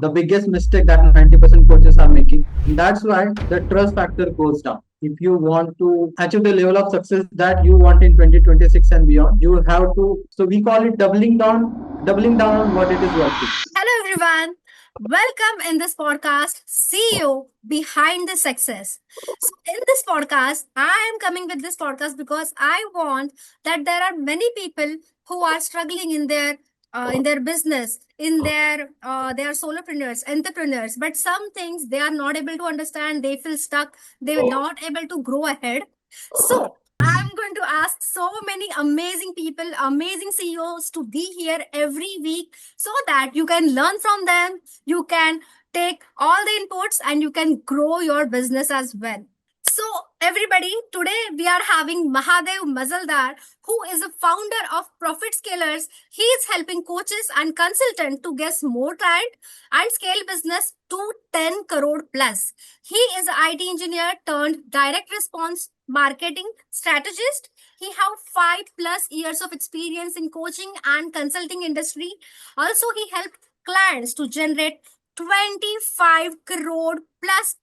the biggest mistake that 90% coaches are making. And that's why the trust factor goes down. If you want to achieve the level of success that you want in 2026 and beyond, you have to, so we call it doubling down on what it is working. Hello, everyone. Welcome in this podcast, CEO Behind the Success. So, in this podcast, I am coming with this podcast because I want that there are many people who are struggling in their business, they are solopreneurs, entrepreneurs, but some things they are not able to understand. They feel stuck. They are not able to grow ahead. So, I'm going to ask so many amazing people, amazing CEOs to be here every week so that you can learn from them, you can take all the inputs, and you can grow your business as well. So, everybody, today we are having Mahadev Majaldar, who is a founder of ProfitScalers. He is helping coaches and consultants to get more client and scale business to 10 crore plus. He is an IT engineer turned direct response marketing strategist. He have 5+ years of experience in coaching and consulting industry. Also, he helped clients to generate 25 crore plus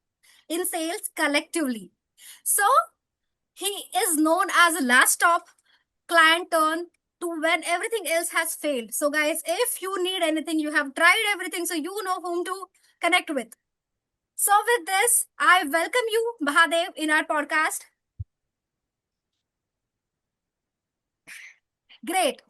in sales collectively. So he is known as a last stop client turn to when everything else has failed. So guys, if you need anything, you have tried everything, so you know whom to connect with. So with this, I welcome you, Mahadev, in our podcast. Great.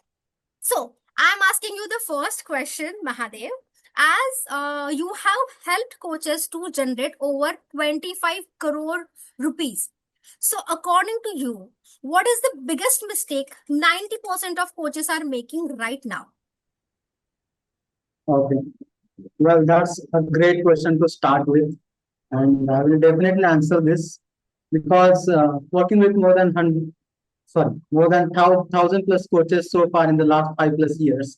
So I'm asking you the first question, Mahadev. As you have helped coaches to generate over 25 crore rupees. So according to you, what is the biggest mistake 90% of coaches are making right now? Okay. Well, that's a great question to start with. And I will definitely answer this because working with more than thousand plus coaches so far in the last 5+ years,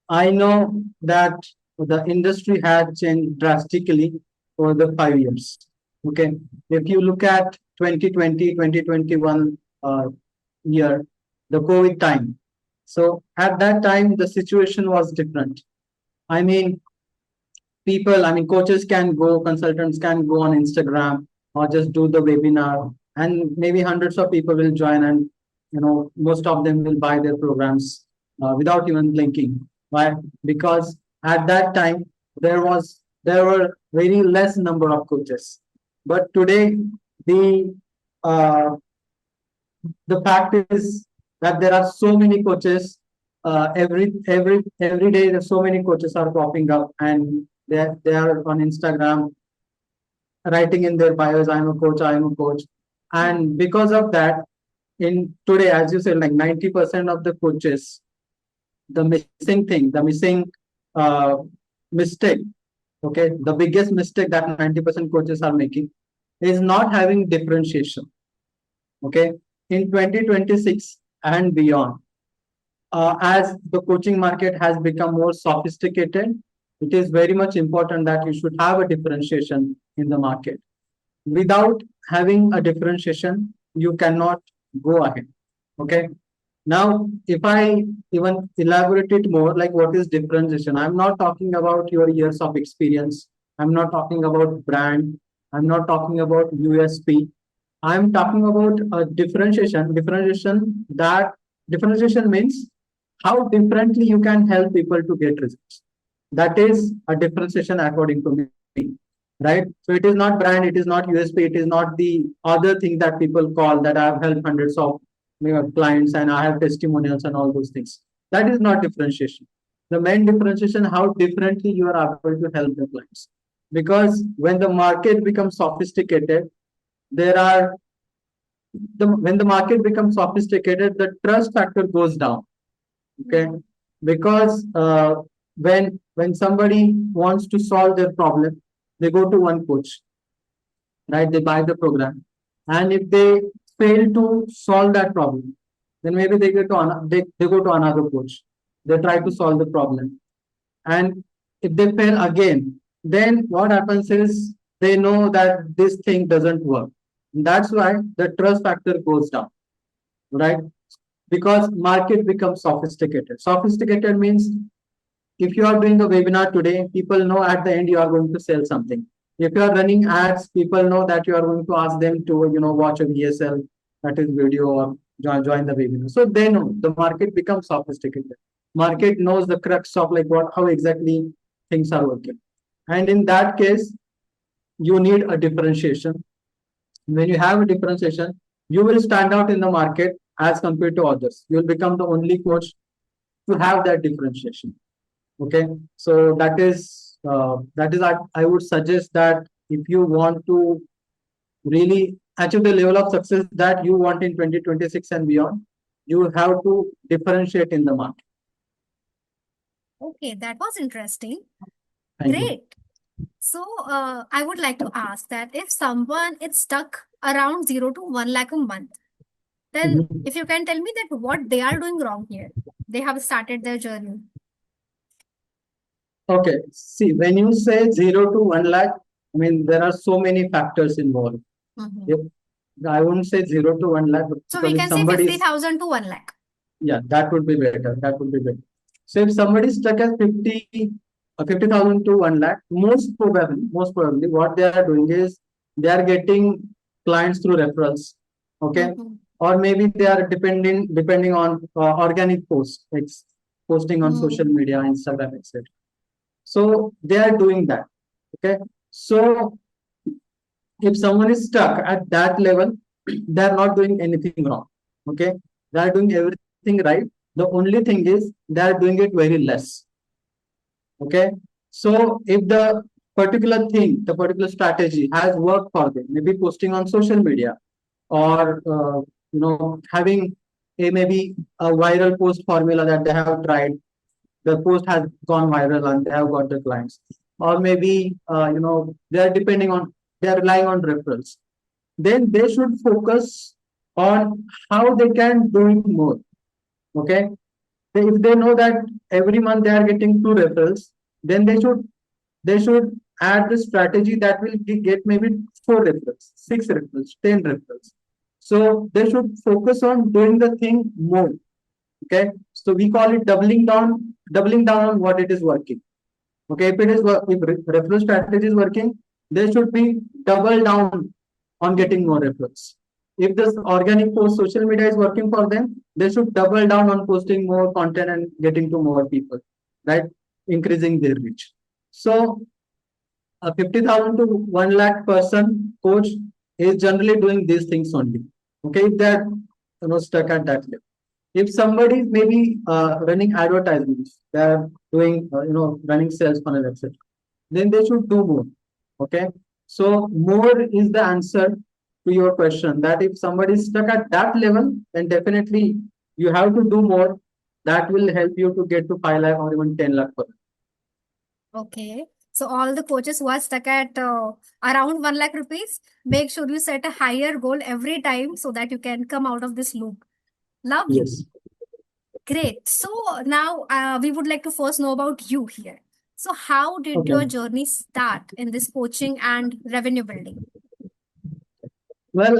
I know that the industry had changed drastically over the 5 years. Okay, if you look at 2020, 2021 year, the COVID time. So at that time, the situation was different. I mean, coaches can go, consultants can go on Instagram or just do the webinar, and maybe hundreds of people will join, and most of them will buy their programs without even blinking. Why? Because at that time there were very less number of coaches, but today the uh, the fact is that there are so many coaches. Every day there's so many coaches are popping up, and they are on Instagram writing in their bios, I'm a coach, I'm a coach. And because of that, in today, as you said, like 90% of the coaches, the missing uh, mistake, okay, the biggest mistake that 90% coaches are making is not having differentiation. Okay, in 2026 and beyond, as the coaching market has become more sophisticated, it is very much important that you should have a differentiation in the market. Without having a differentiation, you cannot go ahead. Okay. Now, if I even elaborate it more, like what is differentiation? I'm not talking about your years of experience. I'm not talking about brand. I'm not talking about USP. I'm talking about a differentiation. Differentiation means how differently you can help people to get results. That is a differentiation according to me, right? So it is not brand, it is not USP, it is not the other thing that people call that I have helped hundreds of clients and I have testimonials and all those things. That is not differentiation. The main differentiation, how differently you are able to help the clients. Because when the market becomes sophisticated, there are when the market becomes sophisticated, the trust factor goes down. Okay, because when somebody wants to solve their problem, they go to one coach, right? They buy the program, and if they fail to solve that problem, then maybe they go to another coach. They try to solve the problem, and if they fail again, then what happens is they know that this thing doesn't work. That's why the trust factor goes down, right? Because market becomes sophisticated. Sophisticated means if you are doing a webinar today, people know at the end you are going to sell something. If you are running ads, people know that you are going to ask them to, watch a VSL, that is video, or join the webinar. So they know the market becomes sophisticated. Market knows the crux of like how exactly things are working. And in that case, you need a differentiation. When you have a differentiation, you will stand out in the market as compared to others. You will become the only coach to have that differentiation. Okay, so that is I would suggest that if you want to really achieve the level of success that you want in 2026 and beyond, you have to differentiate in the market. Okay, that was interesting. Thank you. Great. So, I would like to ask that if someone is stuck around 0 to 1 lakh a month, then Mhm. if you can tell me that what they are doing wrong here, they have started their journey. Okay, see, when you say 0 to 1 lakh, I mean, there are so many factors involved. Mhm. If I wouldn't say 0 to 1 lakh, So we because if can say somebody is, 50,000 to 1 lakh. yeah, that would be better. That would be better. So if somebody is stuck at 50,000 to 1 lakh, most probably, what they are doing is they are getting clients through referrals, okay, Mhm. or maybe they are depending on organic posts, like posting on social Hmm. media, Instagram, etc. So they are doing that, okay. So if someone is stuck at that level, they are not doing anything wrong, okay. They are doing everything right. The only thing is they are doing it very less. Okay. So if the particular thing, the particular strategy has worked for them, maybe posting on social media, or having a maybe a viral post formula that they have tried, the post has gone viral and they have got the clients, or maybe they are they are relying on referrals. Then they should focus on how they can do it more. Okay, if they know that every month they are getting two referrals, then they should add the strategy that will get maybe four referrals, six referrals, 10 referrals. So they should focus on doing the thing more. Okay, so we call it doubling down on what it is working. Okay, if referral strategy is working, they should be double down on getting more referrals. If this organic post social media is working for them, they should double down on posting more content and getting to more people, right? Increasing their reach. So a 50,000 to 1 lakh person coach is generally doing these things only. Okay, if they're stuck at that level. If somebody is maybe running advertisements, they're doing running sales funnel, etc., then they should do more. Okay, so more is the answer to your question. That if somebody is stuck at that level, then definitely you have to do more. That will help you to get to 5 lakh or even 10 lakh per. Okay. So all the coaches who are stuck at around 1 lakh rupees, make sure you set a higher goal every time so that you can come out of this loop. Lovely. Yes. Great. So now we would like to first know about you here. So how did Okay. your journey start in this coaching and revenue building? Well,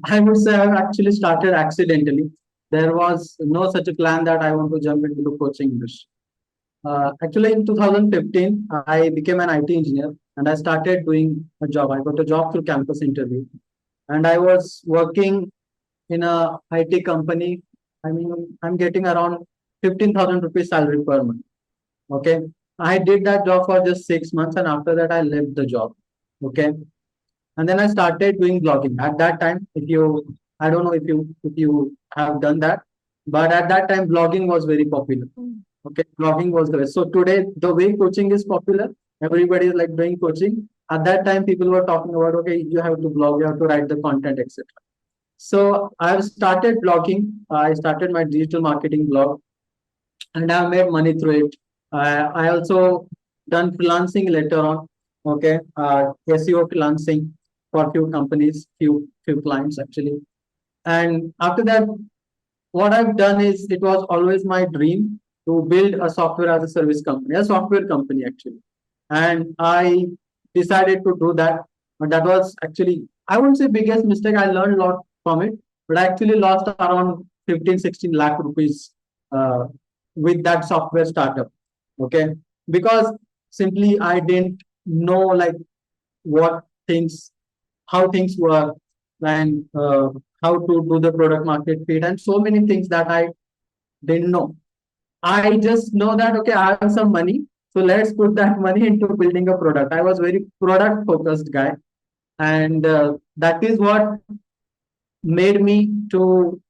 I would say I've actually started accidentally. There was no such a plan that I want to jump into the coaching industry. Actually, in 2015, I became an IT engineer and I started doing a job. I got a job through campus interview, and I was working in a IT company. I mean, I'm getting around 15,000 rupees salary per month. Okay, I did that job for just 6 months, and after that, I left the job. Okay, and then I started doing blogging. At that time, if you, I don't know if you have done that, but at that time, blogging was very popular. Mm. Okay, blogging was the best. So today, the way coaching is popular, everybody is like doing coaching. At that time, people were talking about, okay, you have to blog, you have to write the content, etc. So I've started blogging. I started my digital marketing blog, and I've made money through it. I also done freelancing later on. Okay, SEO freelancing for few companies, few clients actually. And after that, what I've done is it was always my dream to build a software as a service company, a software company actually. And I decided to do that. But that was actually, I wouldn't say biggest mistake. I learned a lot from it, but I actually lost around 15, 16 lakh rupees uh, with that software startup. Okay, because simply I didn't know like what things, how things work, and how to do the product market fit, and so many things that I didn't know. I just know that okay, I have some money, so let's put that money into building a product. I was very product focused guy, and that is what made me to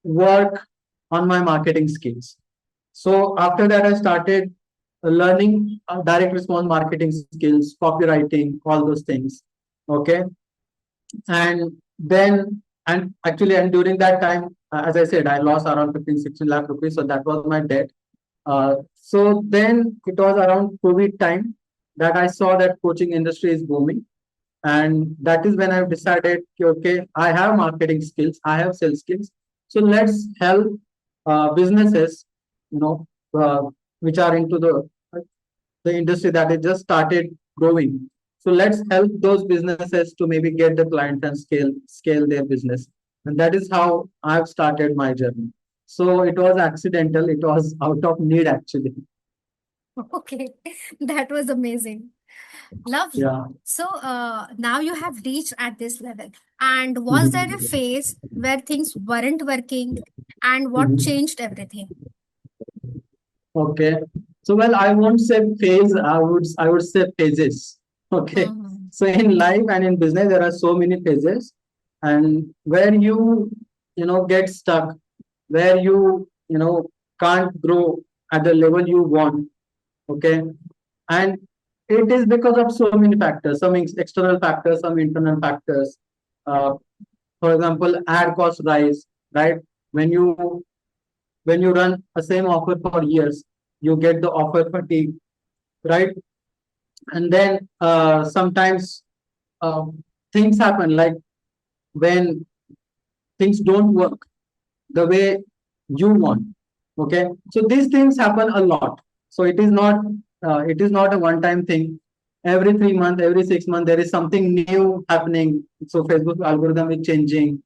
work on my marketing skills. So after that, I started learning direct response marketing skills, copywriting, all those things. Okay, and then and during that time, as I said, I lost around 15-16 lakh rupees, so that was my debt. So then it was around COVID time that I saw that coaching industry is booming, and that is when I've decided, okay, I have marketing skills, I have sales skills, so let's help businesses, you know, uh, which are into the industry that is just started growing. So let's help those businesses to maybe get the client and scale their business. And that is how I've started my journey. So it was accidental. It was out of need actually. Okay, that was amazing. Lovely. Yeah. So now you have reached at this level. And was there a Mhm. phase where things weren't working and what Mhm. changed everything? Okay. So well, I won't say phase. I would say phases. Okay. Mhm. So in life and in business, there are so many phases, and where you get stuck, where you can't grow at the level you want. Okay, and it is because of so many factors, some external factors, some internal factors. Uh, for example, ad cost rise, right? When you when you run a same offer for years, you get the offer fatigue, right? And then sometimes uh, things happen like when things don't work the way you want. Okay, so these things happen a lot. So it is not a one time thing. Every 3 months, every 6 months, there is something new happening. So Facebook algorithm is changing,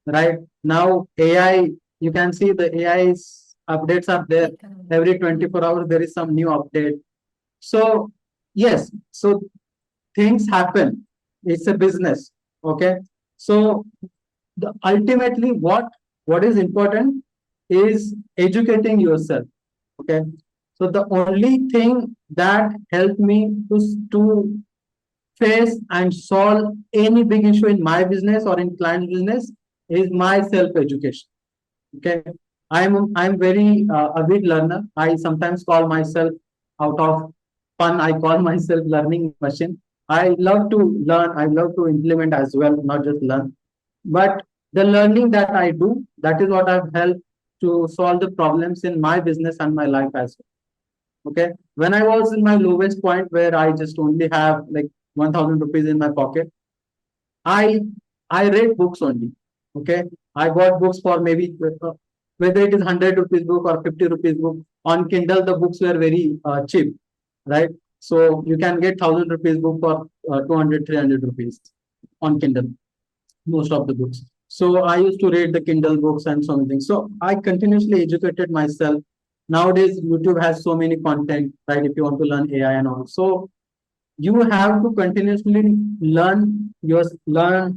right? Now AI, you can see the AI's updates are there. Every 24 hours there is some new update. So yes, so things happen. It's a business. Okay, so ultimately what is important is educating yourself. Okay, so the only thing that helped me to face and solve any big issue in my business or in client business is my self education. Okay, I'm very avid learner. I sometimes call myself, out of fun, I call myself learning machine. I love to learn, I love to implement as well, not just learn. But the learning that I do, that is what I've helped to solve the problems in my business and my life as well. Okay, when I was in my lowest point where I just only have like 1000 rupees in my pocket, I I read books only. Okay, I bought books for maybe whether it is 100 rupees book or 50 rupees book. On Kindle, the books were very cheap, right? So you can get 1000 rupees book for 200, 300 rupees on Kindle, most of the books. So I used to read the Kindle books and so many things. So I continuously educated myself. Nowadays, YouTube has so many content, right? If you want to learn AI and all, so you have to continuously learn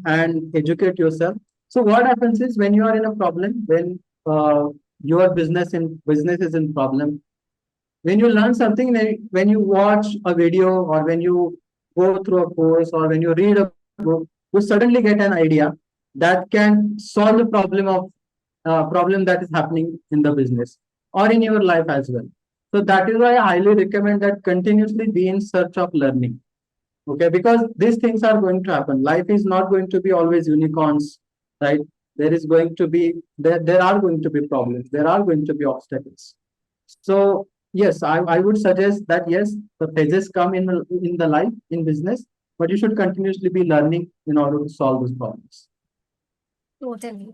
and educate yourself. So what happens is when you are in a problem, when your business is in problem, when you learn something, when you watch a video or when you go through a course or when you read a book, you suddenly get an idea that can solve the problem that is happening in the business or in your life as well. So that is why I highly recommend that continuously be in search of learning. Okay, because these things are going to happen. Life is not going to be always unicorns, right? There are going to be problems, there are going to be obstacles. So yes, I would suggest that yes, the phases come in the life, in business, but you should continuously be learning in order to solve those problems. Totally.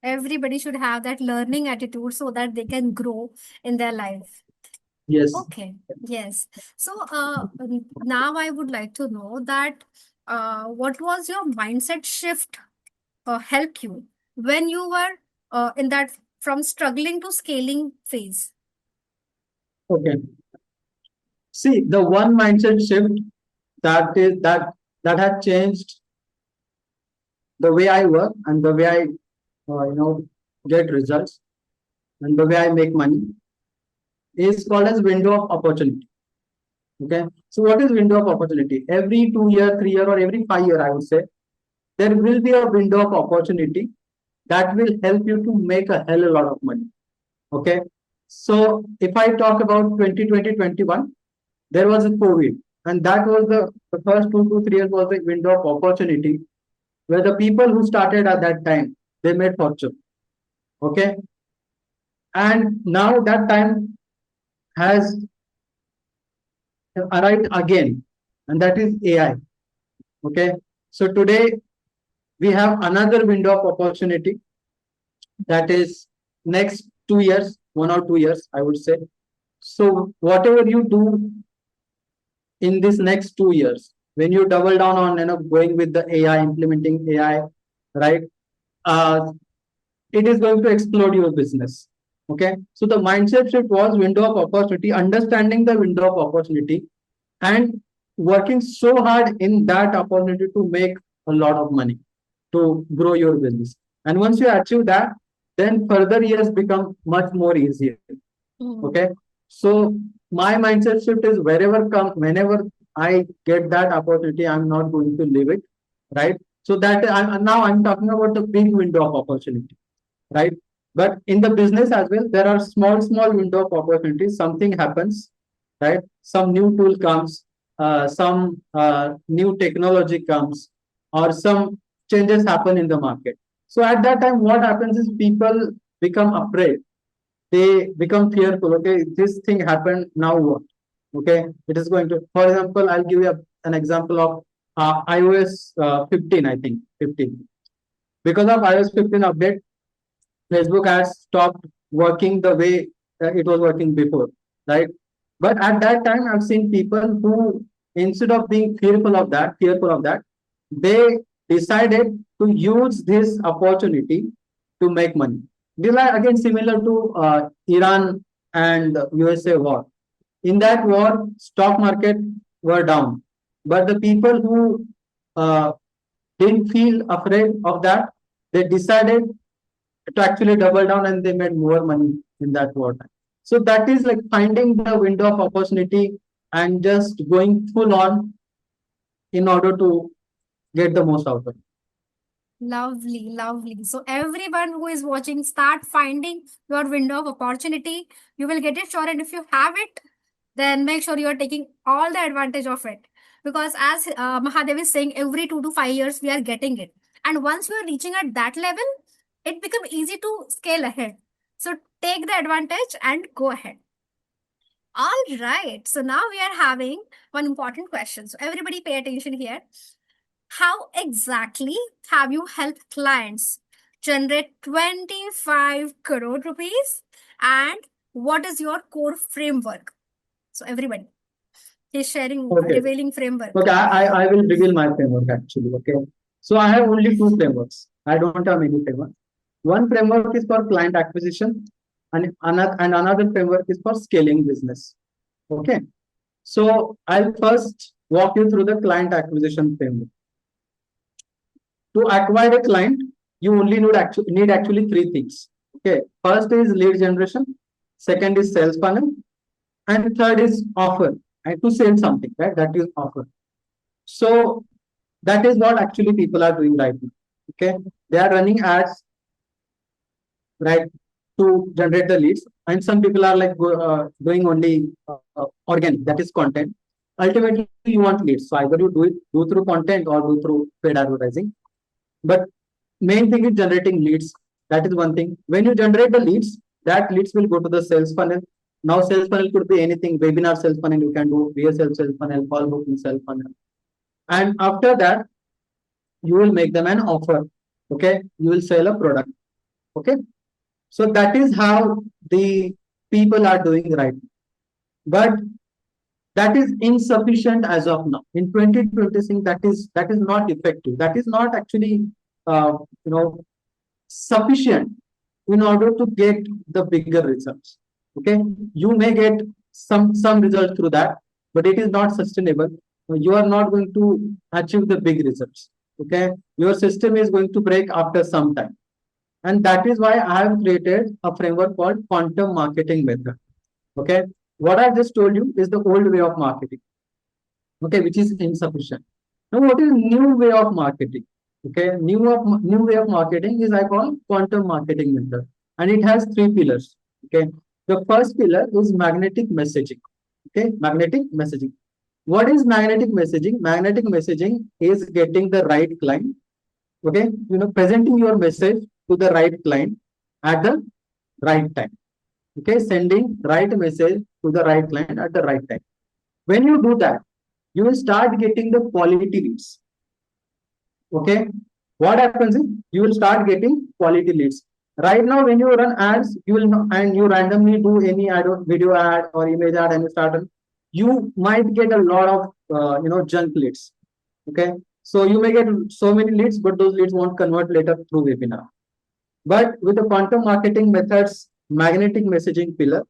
Everybody should have that learning attitude so that they can grow in their life. Yes. Okay. Yes. So now I would like to know that what was your mindset shift help you when you were in that from struggling to scaling phase? Okay. See, the one mindset shift that had changed the way I work and the way I get results and the way I make money is called as window of opportunity. Okay. So what is window of opportunity? Every 2 year, 3 year, or every 5 year, I would say, there will be a window of opportunity that will help you to make a hell a lot of money. Okay. So if I talk about 2020, 21, there was a COVID, and that was the first 2 to 3 years was the window of opportunity where the people who started at that time they made fortune. Okay. And now that time has arrived again, and that is AI. Okay. So today we have another window of opportunity that is next 2 years, 1 or 2 years, I would say. So whatever you do in this next 2 years, when you double down on going with the AI, implementing AI, right? Uh, it is going to explode your business. Okay. So the mindset shift was window of opportunity, understanding the window of opportunity and working so hard in that opportunity to make a lot of money to grow your business. And once you achieve that, then further years become much more easier. Mhm. Okay. So my mindset shift is whenever I get that opportunity, I'm not going to leave it. Right. So that I'm talking about the big window of opportunity. Right. But in the business as well, there are small window of opportunities. Something happens, right? Some new tool comes, some new technology comes, or some changes happen in the market. So at that time, what happens is people become afraid, they become fearful. Okay, this thing happened, now what? Okay, it is going to, for example, I'll give you an example of iOS 15, I think 15. Because of iOS 15 update, Facebook has stopped working the way it was working before, right? But at that time, I've seen people who, instead of being fearful of that, they decided to use this opportunity to make money. These are again similar to Iran and USA war. In that war, stock market were down, but the people who uh, didn't feel afraid of that, they decided to actually double down and they made more money in that war time. So that is like finding the window of opportunity and just going full on in order to get the most out of it. Lovely, lovely. So everyone who is watching, start finding your window of opportunity. You will get it sure, and if you have it, then make sure you are taking all the advantage of it. Because as Mahadev is saying, every 2 to 5 years we are getting it, and once you are reaching at that level, it becomes easy to scale ahead. So take the advantage and go ahead. All right. So now we are having one important question. So everybody pay attention here. How exactly have you helped clients generate 25 crore rupees? And what is your core framework? So everybody is sharing, Okay. revealing framework. Okay, I will reveal my framework actually. Okay. So I have only two frameworks. I don't have many frameworks. One framework is for client acquisition and another framework is for scaling business. Okay. So I'll first walk you through the client acquisition framework. To acquire a client, you only need actually three things. Okay. First is lead generation, second is sales funnel, and third is offer. And to sell something, right? That is offer. So that is what actually people are doing right now. Okay. They are running ads, right, to generate the leads. And some people are like doing only organic, that is content. Ultimately, you want leads. So either you do through content or do through paid advertising. But main thing is generating leads. That is one thing. When you generate the leads, that leads will go to the sales funnel. Now, sales funnel could be anything. Webinar sales funnel you can do, VSL sales funnel, call booking sales funnel. And after that, you will make them an offer. Okay, you will sell a product. Okay, so that is how the people are doing right now. But that is insufficient as of now. In 2026, that is not effective. That is not actually uh, you know sufficient in order to get the bigger results. Okay, you may get some results through that, but it is not sustainable. You are not going to achieve the big results. Okay, your system is going to break after some time, and that is why I have created a framework called quantum marketing method. Okay, what I just told you is the old way of marketing. Okay, which is insufficient. Now, what is new way of marketing? Okay, new way of marketing is I call quantum marketing method, and it has three pillars. Okay, the first pillar is magnetic messaging. Okay, magnetic messaging. What is magnetic messaging? Magnetic messaging is getting the right client. Okay, presenting your message to the right client at the right time. Okay, sending right message to the right client at the right time. When you do that, you will start getting the quality leads. Okay, what happens is you will start getting quality leads. Right now, when you run ads, you will know, and you randomly do any ad, video ad or image ad, and you start, you might get a lot of junk leads. Okay, so you may get so many leads, but those leads won't convert later through webinar. But with the quantum marketing methods, magnetic messaging pillar,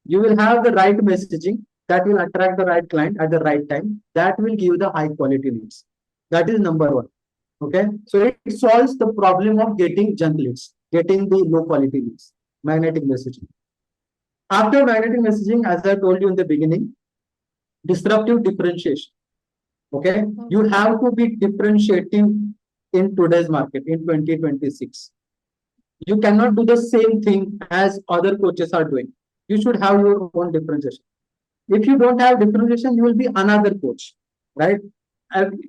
you will have the right messaging that will attract the right client at the right time. That will give the high quality leads. That is number one. Okay, so it solves the problem of getting junk leads, getting the low quality leads. Magnetic messaging. After magnetic messaging, as I told you in the beginning, disruptive differentiation. Okay, you have to be differentiating in today's market in 2026. You cannot do the same thing as other coaches are doing. You should have your own differentiation. If you don't have differentiation, you will be another coach, right?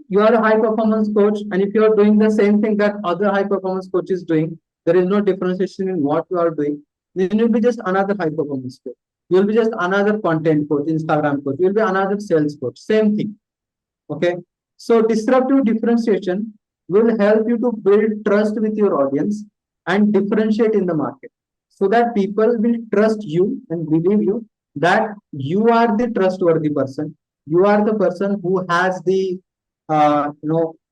You are a high performance coach, and if you are doing the same thing that other high performance coach is doing, there is no differentiation in what you are doing, then you'll be just another high performance coach. You'll be just another content coach, Instagram coach. You'll be another sales coach. Same thing. Okay. So disruptive differentiation will help you to build trust with your audience and differentiate in the market, so that people will trust you and believe you that you are the trustworthy person. You are the person who has the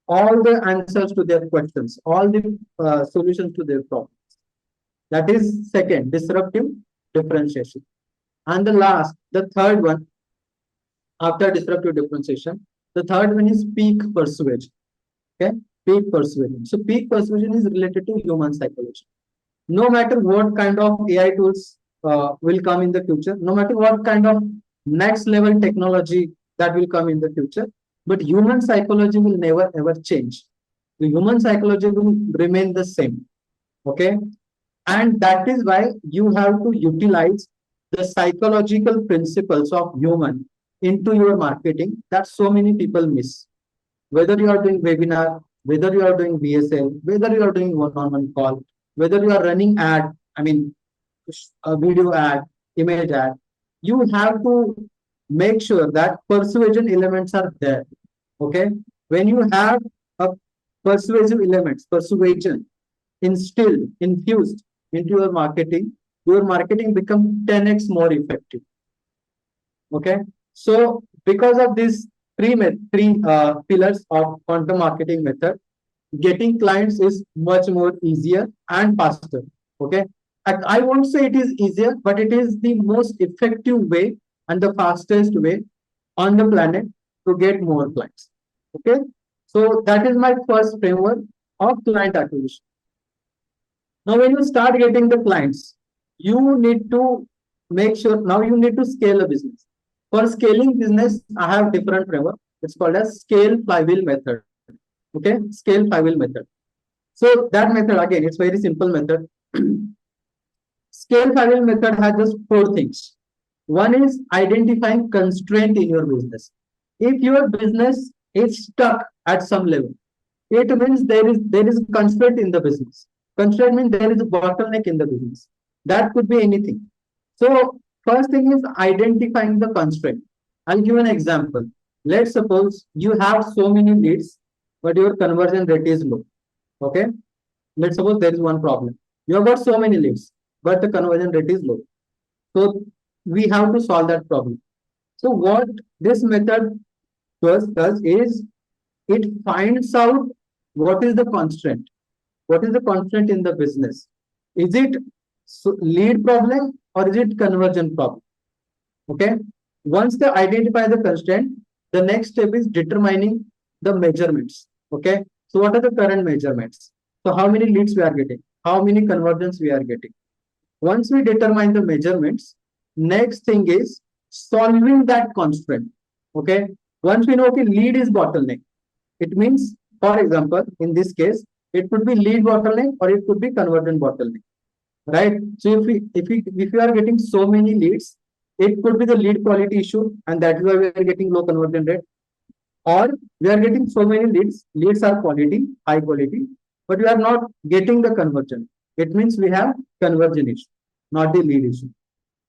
all the answers to their questions, all the solutions to their problems. That is second, disruptive differentiation. And the third one, after disruptive differentiation, the third one is peak persuasion. Okay, peak persuasion. So peak persuasion is related to human psychology. No matter what kind of AI tools will come in the future, no matter what kind of next level technology that will come in the future, but human psychology will never ever change. The human psychology will remain the same. Okay, and that is why you have to utilize the psychological principles of human into your marketing that so many people miss. Whether you are doing webinar, whether you are doing VSL, whether you are doing one-on-one call, whether you are running ad, I mean, a video ad, image ad, you have to make sure that persuasion elements are there. Okay, when you have a persuasive elements, persuasion instilled, infused into your marketing becomes 10x more effective. Okay, so because of these three pillars of quantum marketing method, getting clients is much more easier and faster. Okay, I won't say it is easier, but it is the most effective way and the fastest way on the planet to get more clients. Okay, so that is my first framework of client acquisition. Now, when you start getting the clients, you need to make sure now you need to scale a business. For scaling business, I have different framework. It's called as scale flywheel method. Okay, scale flywheel method. So that method, again, it's very simple method. Scale flywheel method has just four things. One is identifying constraint in your business. If your business is stuck at some level, it means there is a constraint in the business. Constraint means there is a bottleneck in the business. That could be anything. So first thing is identifying the constraint. I'll give an example. Let's suppose you have so many leads, but your conversion rate is low. Okay. Let's suppose there is one problem. You have got so many leads, but the conversion rate is low. So we have to solve that problem. So what this method does is it finds out what is the constraint. What is the constraint in the business? Is it lead problem or is it conversion problem? Okay. Once they identify the constraint, the next step is determining the measurements. Okay. So what are the current measurements? So how many leads we are getting? How many conversions we are getting? Once we determine the measurements, next thing is solving that constraint. Okay. Once we know okay, lead is bottleneck. It means, for example, in this case, it could be lead bottleneck or it could be conversion bottleneck, right? So if you are getting so many leads, it could be the lead quality issue, and that is why we are getting low conversion rate. Or we are getting so many leads, leads are quality, high quality, but we are not getting the conversion. It means we have conversion issue, not the lead issue,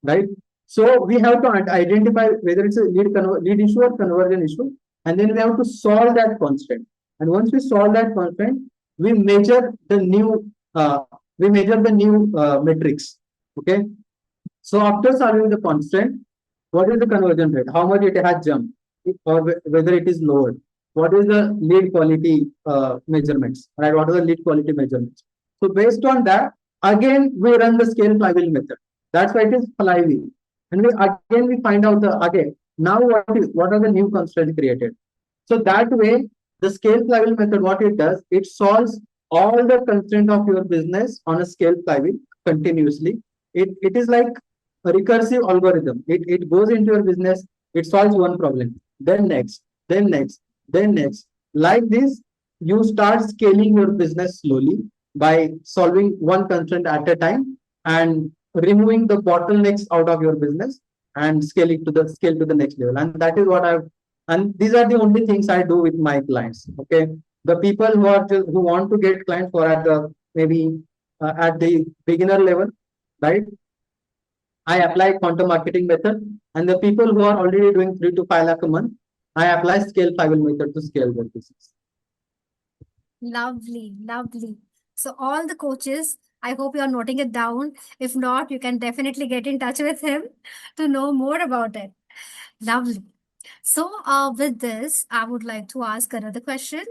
right? So we have to identify whether it's a lead issue or conversion issue, and then we have to solve that constraint. And once we solve that constraint, we measure the new metrics. Okay. So after solving the constraint, what is the conversion rate? How much it has jumped, or whether it is lowered? What is the lead quality measurements? Right? What are the lead quality measurements? So based on that, again we run the scale flywheel method. That's why it is flywheel. And we find out the again now what are the new constraints created. So that way, the scale flywheel method, what it does, it solves all the constraint of your business on a scale flywheel continuously. It is like a recursive algorithm. It goes into your business, it solves one problem, then next, then next, then next. Like this, you start scaling your business slowly by solving one constraint at a time and removing the bottlenecks out of your business and scale to the next level. And that is what I've and these are the only things I do with my clients. Okay, the people who want to get clients for at the maybe at the beginner level, right? I apply content marketing method, and the people who are already doing 3 to 5 lakh a month, I apply scale flywheel method to scale their business. Lovely, lovely. So, all the coaches, I hope you are noting it down. If not, you can definitely get in touch with him to know more about it. Lovely. So, with this, I would like to ask another question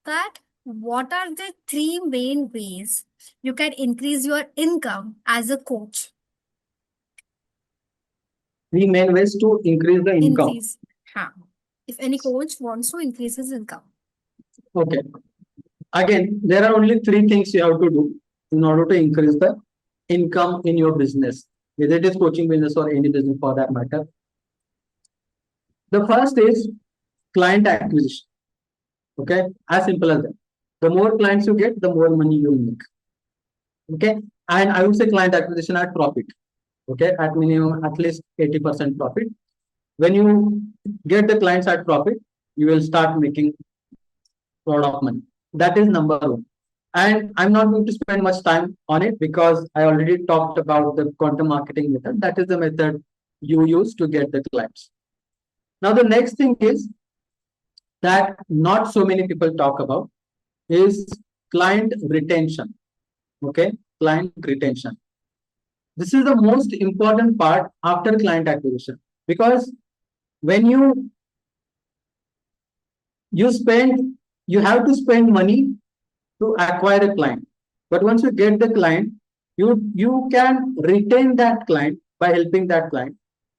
that what are the three main ways you can increase your income as a coach? 3 main ways to increase the income. Increase. Huh. If any coach wants to increase his income. Okay. Again, there are only 3 things you have to do in order to increase the income in your business, whether it is coaching business or any business for that matter. The first is client acquisition. Okay, as simple as that. The more clients you get, the more money you make. Okay, and I would say client acquisition at profit. Okay, at minimum, at least 80% profit. When you get the clients at profit, you will start making a lot of money. That is number one. And I'm not going to spend much time on it because I already talked about the content marketing method. That is the method you use to get the clients. Now, the next thing is that not so many people talk about is client retention. Okay, client retention. This is the most important part after client acquisition, because when you have to spend money to acquire a client, but once you get the client, you can retain that client by helping that client,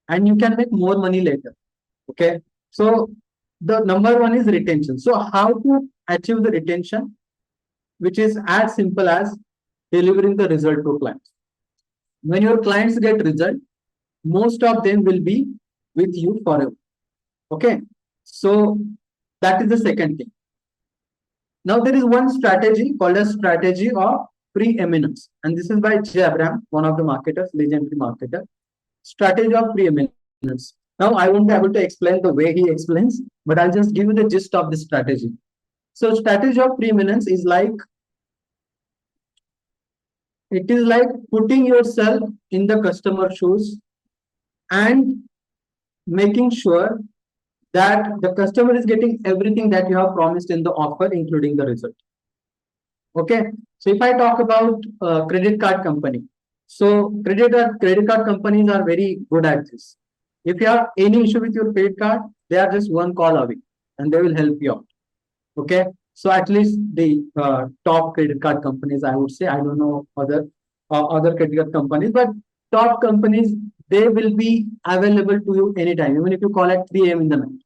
and you can make more money later. Okay, so the number one is retention. So how to achieve the retention, which is as simple as delivering the result to clients. When your clients get result, most of them will be with you forever. Okay, so that is the second thing. Now there is one strategy called a strategy of preeminence, and this is by J. Abraham, one of the marketers, legendary marketer. Strategy of preeminence. Now I won't be able to explain the way he explains, but I'll just give you the gist of the strategy. So strategy of preeminence is like, it is like putting yourself in the customer shoes and making sure that the customer is getting everything that you have promised in the offer, including the result. Okay. So if I talk about credit card company, so credit card companies are very good at this. If you have any issue with your credit card, they are just one call away, and they will help you out. Okay. So at least the top credit card companies, I would say, I don't know other credit card companies, but top companies, they will be available to you anytime, even if you call at 3 a.m. in the night.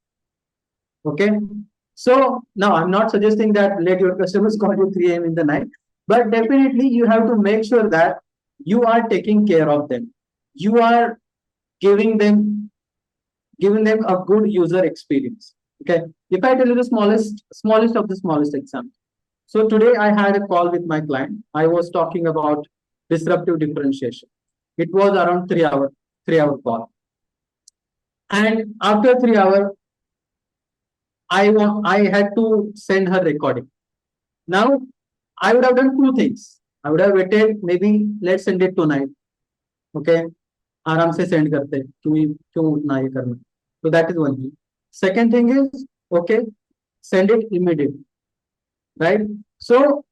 Okay. So now I'm not suggesting that let your customers call you 3 a.m. in the night, but definitely you have to make sure that you are taking care of them. You are giving them giving them a good user experience. Okay. If I tell you the smallest of the smallest example. So today I had a call with my client. I was talking about disruptive differentiation. It was around 3 hour call. And after 3 hours, I had to send her recording. Now I would have done two things. I would have waited, maybe let's send it tonight. Okay. आराम से send करते क्यों ना ये करना. So that is one thing. Second thing is, okay, send it immediately, right? So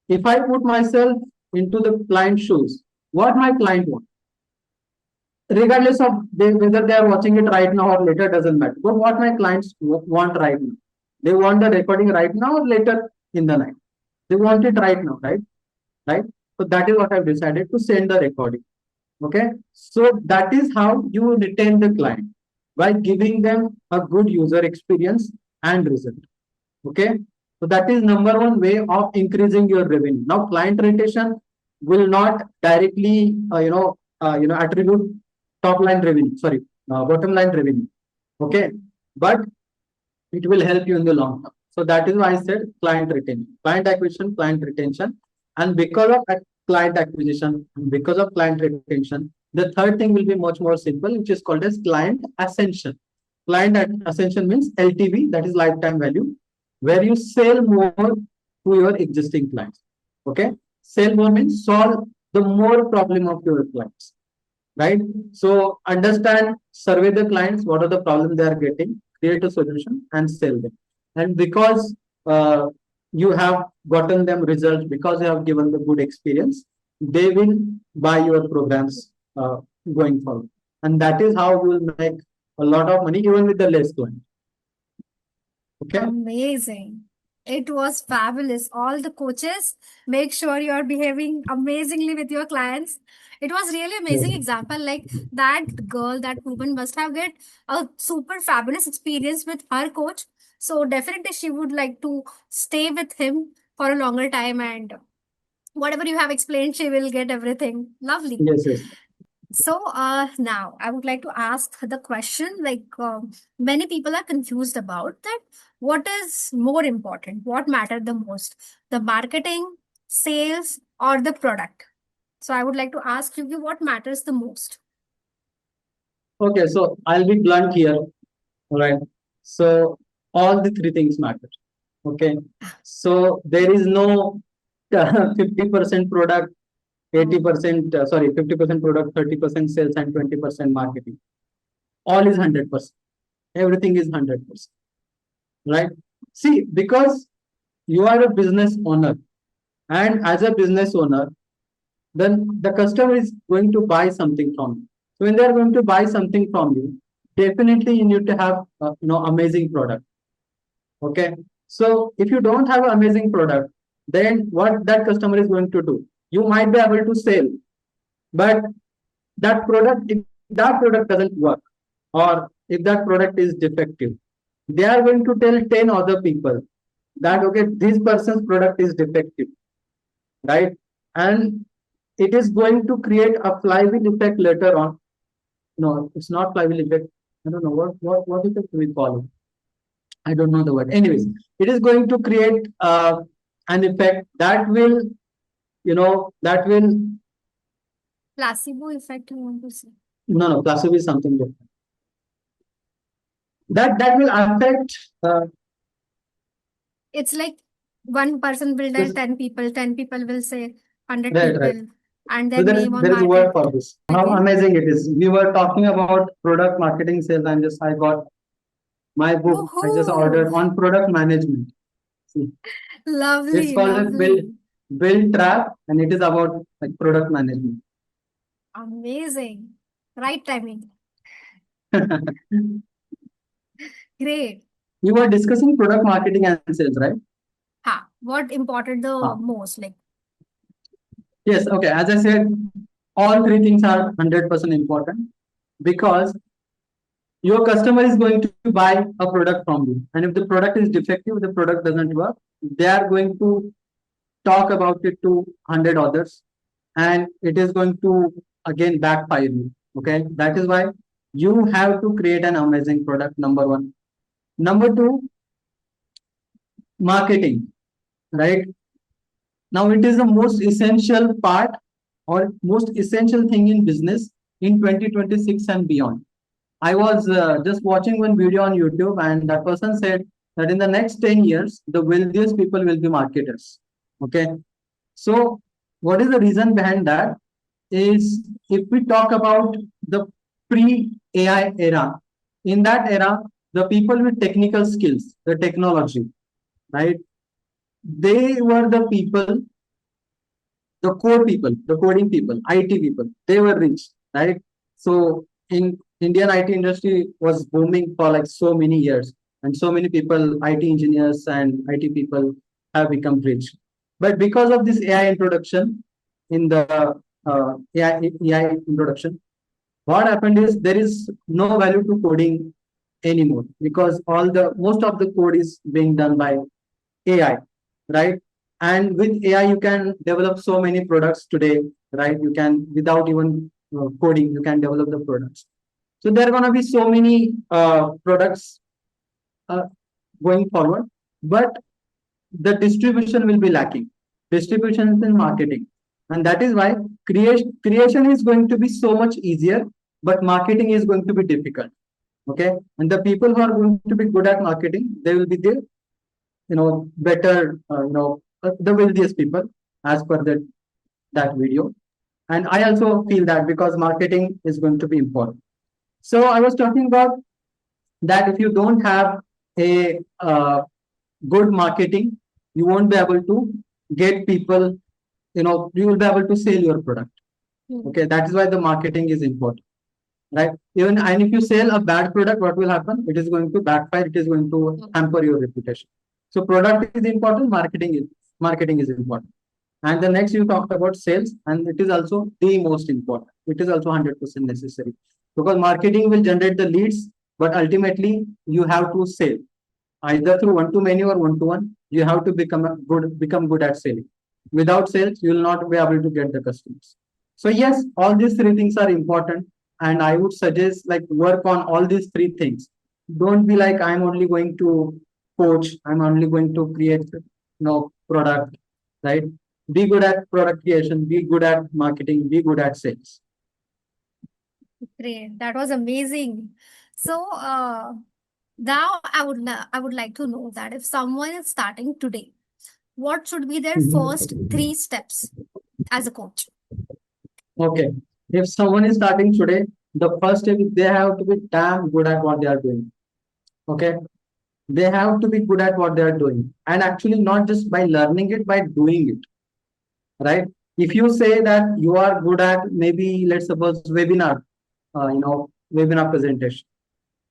if I put myself into the client's shoes, what my client wants, regardless of whether they are watching it right now or later, doesn't matter. But what my clients want right now, they want the recording right now or later in the night. They want it right now, right? Right. So that is what I've decided to send the recording. Okay. So that is how you retain the client, by giving them a good user experience and result. Okay. So that is number one way of increasing your revenue. Now, client retention will not directly, attribute top line revenue, sorry, bottom line revenue. Okay. But it will help you in the long term. So that is why I said client retention, client acquisition, client retention. And because of client acquisition, because of client retention, the third thing will be much more simple, which is called as client ascension. Client ascension means LTV, that is lifetime value, where you sell more to your existing clients. Okay. Sell more means solve the more problem of your clients. Right. So understand, survey the clients, what are the problems they are getting, create a solution and sell them. And because you have gotten them results, because you have given the good experience, they will buy your programs going forward. And that is how you will make a lot of money even with the less client. Okay. Amazing. It was fabulous. All the coaches, make sure you're behaving amazingly with your clients. It was really amazing example. Like that girl, that woman must have get a super fabulous experience with her coach. So definitely she would like to stay with him for a longer time, and whatever you have explained, she will get everything. Lovely. Yes, yes. So now I would like to ask the question, like many people are confused about that. What is more important? What matters the most? The marketing, sales, or the product? So I would like to ask you what matters the most. Okay, so I'll be blunt here. All right. So all the three things matter. Okay. So there is no 50% product, 80%, 50% product, 30% sales, and 20% marketing. All is 100%. Everything is 100%. Right. See, because you are a business owner, and as a business owner, then the customer is going to buy something from you. So when they are going to buy something from you, definitely you need to have amazing product. Okay. So if you don't have an amazing product, then what that customer is going to do? You might be able to sell, but if that product doesn't work, or if that product is defective, they are going to tell 10 other people that, okay, this person's product is defective, right? And it is going to create a flywheel effect later on. No, it's not flywheel effect. I don't know what effect we call it. I don't know the word. Anyways, it is going to create an effect that will, that will. Placebo effect, you want to say? No, placebo is something different. That will affect. It's like one person will tell 10 people, 10 people will say 100 right, people, right. and So then name on there is a word market. for this. How amazing it is. We were talking about product marketing sales, and I got my book. I just ordered on product management. See, it's Lovely, called a lovely. build trap, and it is about like product management. Amazing. Right timing. You Great. were discussing product marketing and sales, right? What important the Ah. most? Like, Yes. Okay. As I said, all three things are 100% important. because your customer is going to buy a product from you, and if the product is defective, the product doesn't work, they are going to talk about it to 100 others, and it is going to again backfire you. Okay, that is why you have to create an amazing product, number one. Number two, marketing, right? Now it is the most essential part or most essential thing in business in 2026 and beyond. I was just watching one video on YouTube, and that person said that in the next 10 years, the wealthiest people will be marketers. Okay. So, what is the reason behind that? Is if we talk about the pre AI era, in that era, the people with technical skills, the technology, right? They were the people, the core people, the coding people, IT people, they were rich, right? So in Indian IT industry was booming for like so many years, and so many people, IT engineers and IT people, have become rich. But because of this AI introduction, in the AI introduction, what happened is there is no value to coding anymore, because all the most of the code is being done by AI, right? And with AI, you can develop so many products today, right? You can, without even coding, you can develop the products. So there are going to be so many products uh, going forward, but the distribution will be lacking. Distribution is in marketing. And that is why creation is going to be so much easier, but marketing is going to be difficult. Okay. And the people who are going to be good at marketing, they will be the better, the wealthiest people as per that video. And I also feel that because marketing is going to be important. So I was talking about that if you don't have a good marketing, you won't be able to get people, you will be able to sell your product. Okay, that is why the marketing is important, right? Even and if you sell a bad product, what will happen? It is going to backfire. It is going to hamper your reputation. So product is important. Marketing is important. And the next you talked about sales, and it is also the most important. It is also 100% necessary, because marketing will generate the leads, but ultimately you have to sell either through one to many or one to one. You have to become good at selling. Without sales, you will not be able to get the customers. So yes, all these three things are important, and I would suggest like work on all these three things. Don't be like I'm only going to coach. I'm only going to create product, right? Be good at product creation. Be good at marketing. Be good at sales. Great. That was amazing. So, now I would like to know that if someone is starting today, what should be their first Mhm. three steps as a coach? Okay. If someone is starting today, the first step is they have to be damn good at what they are doing. Okay. They have to be good at what they are doing. And actually, not just by learning it, by doing it. Right. If you say that you are good at maybe, let's suppose, webinar presentation,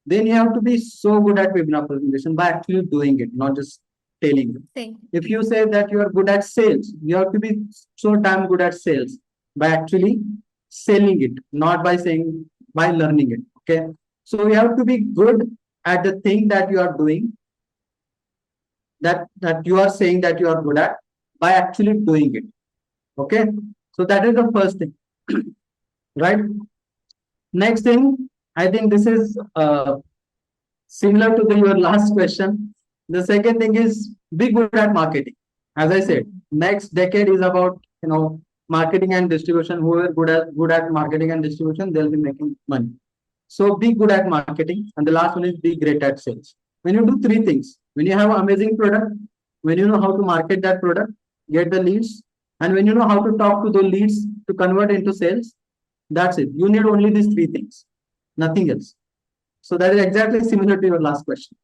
then you have to be so good at webinar presentation by actually doing it, not just telling it. Thing. If you say that you are good at sales, you have to be so damn good at sales by actually selling it, not by saying, by learning it. Okay. So you have to be good at the thing that you are doing, that you are saying that you are good at, by actually doing it. Okay. So that is the first thing. Right. Next thing, I think this is similar to your last question. The second thing is be good at marketing. As I said, next decade is about marketing and distribution. Whoever good at marketing and distribution, they'll be making money. So be good at marketing, and the last one is be great at sales. When you do three things, when you have an amazing product, when you know how to market that product, get the leads, and when you know how to talk to the leads to convert into sales, that's it. You need only these three things, nothing else. So that is exactly similar to your last question.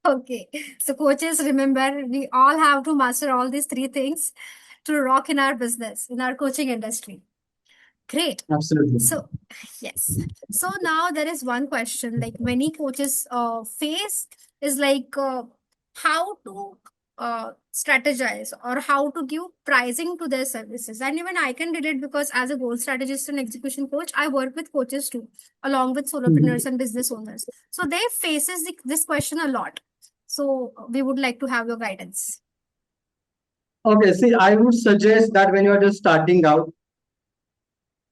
Okay. So, coaches, remember, we all have to master all these three things to rock in our business, in our coaching industry. Great. Absolutely. So, yes. So now there is one question like many coaches face is like how to strategize or how to give pricing to their services. And even I can relate because as a goal strategist and execution coach, I work with coaches too, along with solopreneurs and business owners. So they faces this question a lot. So we would like to have your guidance. Okay, see, I would suggest that when you are just starting out,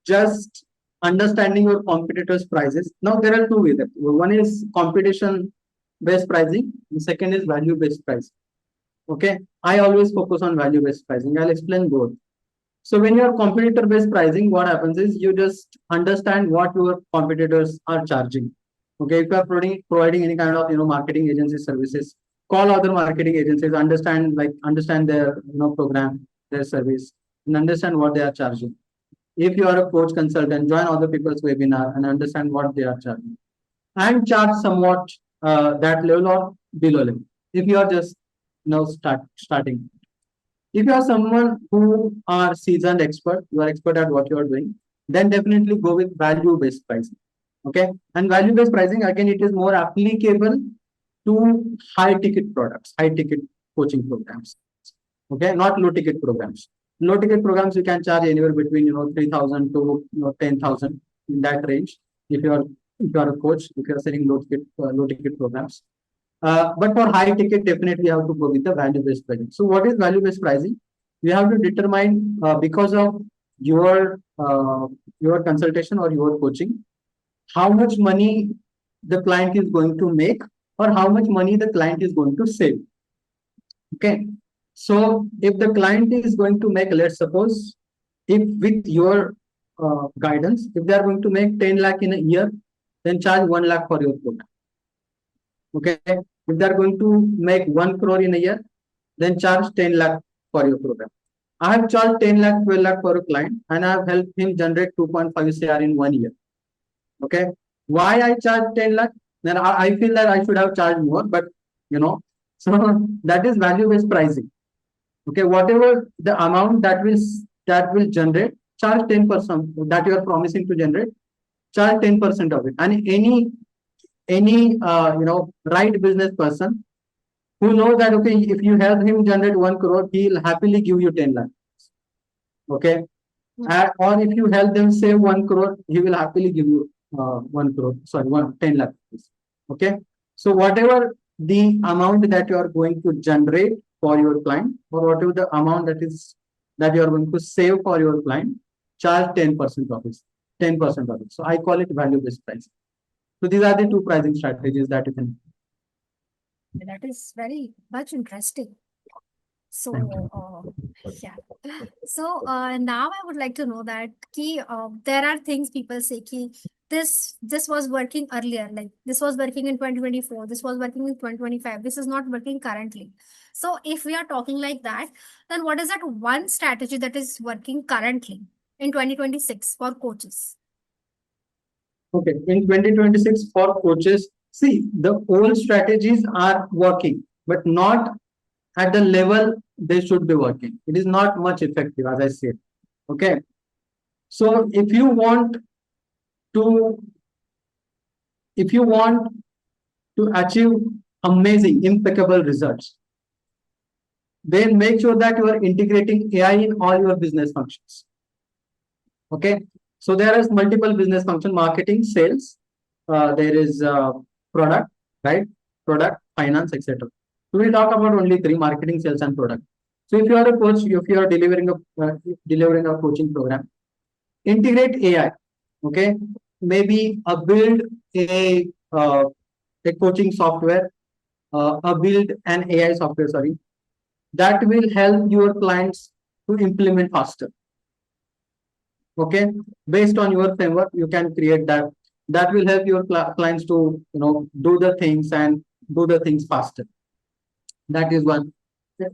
just understanding your competitors' prices. Now, there are two ways. One is competition based pricing, the second is value based pricing. Okay, I always focus on value based pricing. I'll explain both. So, when you are competitor based pricing, what happens is you just understand what your competitors are charging. Okay, if you are providing any kind of marketing agency services, call other marketing agencies, understand their program, their service, and understand what they are charging. If you are a coach consultant, join other people's webinar and understand what they are charging. And charge somewhat that level or below level. If you are just starting. If you are someone who are seasoned expert, you are expert at what you are doing, then definitely go with value-based pricing. Okay. And value-based pricing, again, it is more applicable to high ticket products, high ticket coaching programs. Okay, not low ticket programs. Low ticket programs you can charge anywhere between 3,000 to 10,000 in that range. If you are a coach, if you are selling low ticket programs. But for high ticket, definitely you have to go with the value based pricing. So what is value based pricing? You have to determine because of your consultation or your coaching, how much money the client is going to make or how much money the client is going to save. Okay. So if the client is going to make, let's suppose, if with your guidance, if they are going to make 10 lakh in a year, then charge 1 lakh for your program. Okay. If they are going to make 1 crore in a year, then charge 10 lakh for your program. I have charged 10 lakh, 12 lakh for a client and I have helped him generate 2.5 CR in 1 year. Okay. Why I charge 10 lakh? Then I feel that I should have charged more, but so that is value based pricing. Okay, whatever the amount that will generate, charge 10% that you are promising to generate, charge 10% of it. And any right business person who knows that okay, if you help him generate 1 crore, he'll happily give you 10 lakh. Okay, or if you help them save 1 crore, he will happily give you 1 crore. Sorry, 10 lakh. Okay, so whatever the amount that you are going to generate for your client, or whatever the amount that you are going to save for your client, charge 10% of it. 10% of it. So I call it value-based pricing. So these are the two pricing strategies that you can. That is very much interesting. So, yeah. So now I would like to know that there are things people say this was working earlier, like this was working in 2024, this was working in 2025, this is not working currently. So if we are talking like that, then what is that one strategy that is working currently in 2026 for coaches? Okay, in 2026 for coaches, see the old strategies are working, but not at the level they should be working. It is not much effective, as I said. Okay. So to if you want to achieve amazing, impeccable results, then make sure that you are integrating AI in all your business functions. Okay. So there is multiple business function: marketing, sales, there is product, right? Product, finance, etc. So we talk about only three: marketing, sales, and product. So if you are a coach, if you are delivering a coaching program, integrate AI. Okay, maybe build a coaching software, build an AI software. Sorry, that will help your clients to implement faster. Okay, based on your framework, you can create that. That will help your clients to do the things and do the things faster. That is one.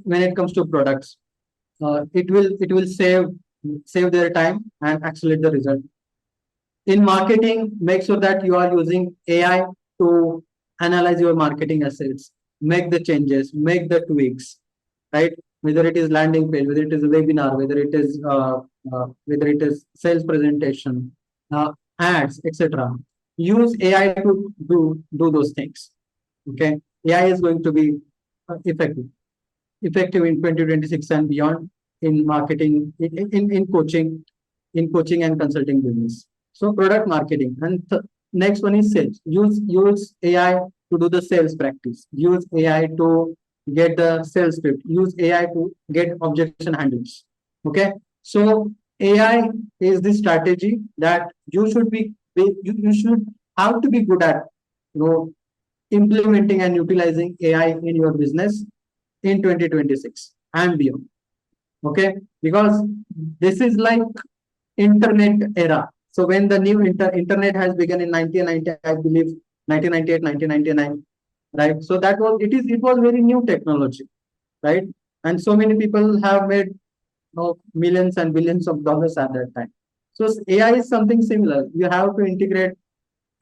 When it comes to products, it will save their time and accelerate the result. In marketing, make sure that you are using AI to analyze your marketing assets, make the changes, make the tweaks, right? Whether it is landing page, whether it is a webinar, whether it is sales presentation, ads, etc. Use AI to do those things. Okay, AI is going to be effective. effective in 2026 and beyond in marketing, in coaching and consulting business. So product marketing. And next one is sales. Use AI to do the sales practice. Use AI to get the sales script. Use AI to get objection handles. Okay. So AI is the strategy that you should have to be good at, you know, implementing and utilizing AI in your business in 2026 and beyond. Okay, because this is like internet era. So when the new internet has begun in 1990, I believe 1998, 1999, right? So it was very new technology, right? And so many people have made, millions and billions of dollars at that time. So AI is something similar. You have to integrate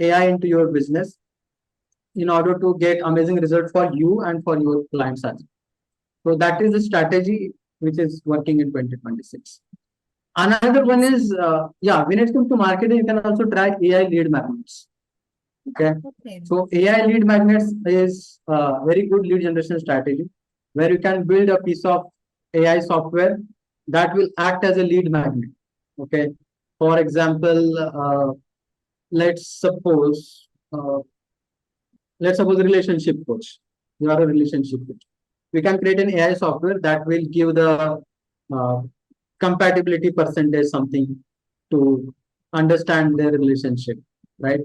AI into your business in order to get amazing result for you and for your clients as well. So that is the strategy which is working in 2026. Another one Yes. is, when it comes to marketing, you can also try AI lead magnets. Okay. Okay. So AI lead magnets is a very good lead generation strategy where you can build a piece of AI software that will act as a lead magnet. Okay. For example, let's suppose, uh, let's suppose a relationship coach. You are a relationship coach. We can create an AI software that will give the uh, compatibility percentage something to understand their relationship, right?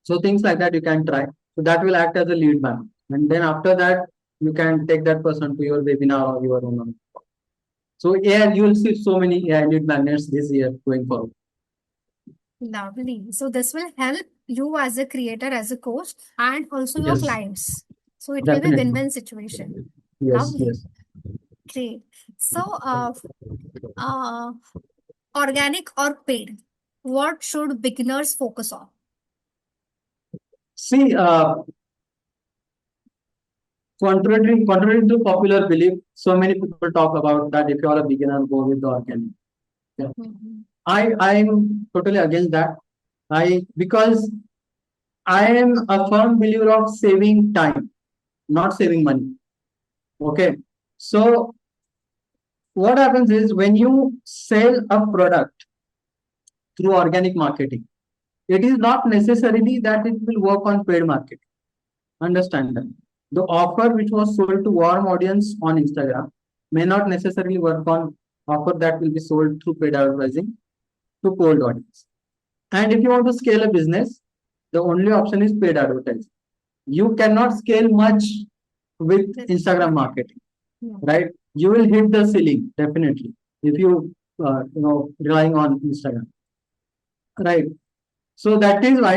So things like that you can try. So that will act as a lead magnet. And then after that, you can take that person to your webinar or your own. So AI, you will see so many AI lead magnets this year going forward. Lovely. So this will help you as a creator, as a coach, and also your Yes, clients. So it will be definitely. win-win situation. Yes, Lovely. yes. Great. So, uh, organic or paid, what should beginners focus on? See, contrary to popular belief, so many people talk about that if you are a beginner, go with the organic. Yeah. Mhm. I'm totally against that. Because I am a firm believer of saving time, not saving money. Okay. So what happens is when you sell a product through organic marketing, it is not necessarily that it will work on paid marketing. Understand that. The offer which was sold to warm audience on Instagram may not necessarily work on offer that will be sold through paid advertising to cold audience. And if you want to scale a business, the only option is paid advertising. You cannot scale much with With Instagram organic. marketing, Yeah. right? You will hit the ceiling definitely if you relying on Instagram, right? So that is why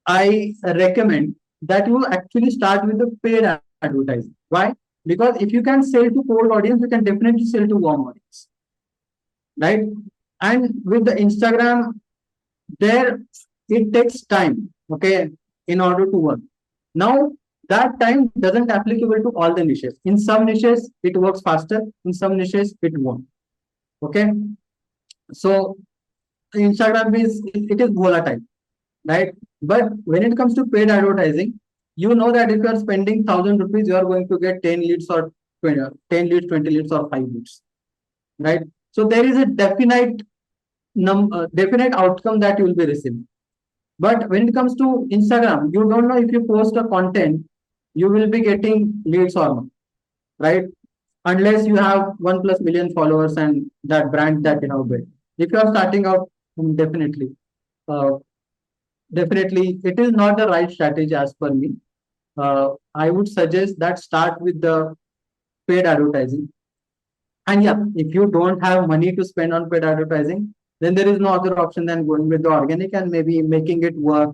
I recommend that you actually start with the paid advertising. Why? Because if you can sell to cold audience, you can definitely sell to warm audience, right? And with the Instagram, there it takes time, okay, in order to work. Now that time doesn't applicable to all the niches. In some niches it works faster, in some niches it won't. Okay, so Instagram is it is volatile, right? But when it comes to paid advertising, you know that if you are spending 1,000 rupees, you are going to get 10 leads or 20, 10 leads, 20 leads or 5 leads, right? So there is a definite outcome that you will be receiving. But when it comes to Instagram, you don't know if you post a content, you will be getting leads or not, right? Unless you have 1+ million followers and that brand that you have built. If you are starting out, definitely, uh, definitely, it is not the right strategy as per me. I would suggest that start with the paid advertising. And yeah, if you don't have money to spend on paid advertising, then there is no other option than going with the organic and maybe making it work,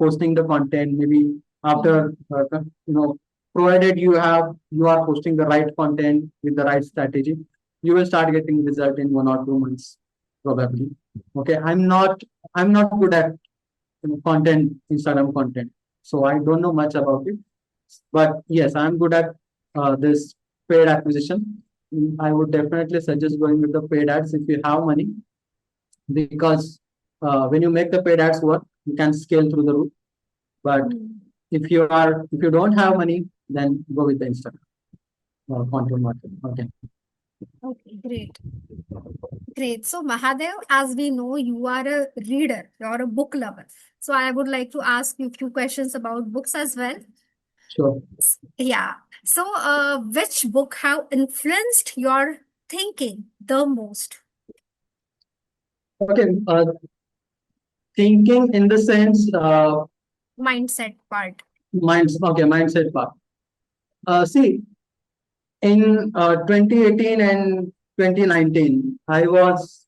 posting the content. Maybe after, provided you are posting the right content with the right strategy, you will start getting result in 1 or 2 months probably. Okay, I'm not good at content, Instagram content. So I don't know much about it. But yes, I'm good at this paid acquisition. I would definitely suggest going with the paid ads if you have money, because when you make the paid ads work, you can scale through the roof. But Mm. if you don't have money, then go with the Instagram. quantum market. Okay. Okay, great. Great. So, Mahadev, as we know, you are a reader, you're a book lover. So, I would like to ask you a few questions about books as well. Sure. Yeah. So, which book have influenced your thinking the most? Okay. Thinking in the sense, Mindset part. mindset part. See, in 2018 and 2019, I was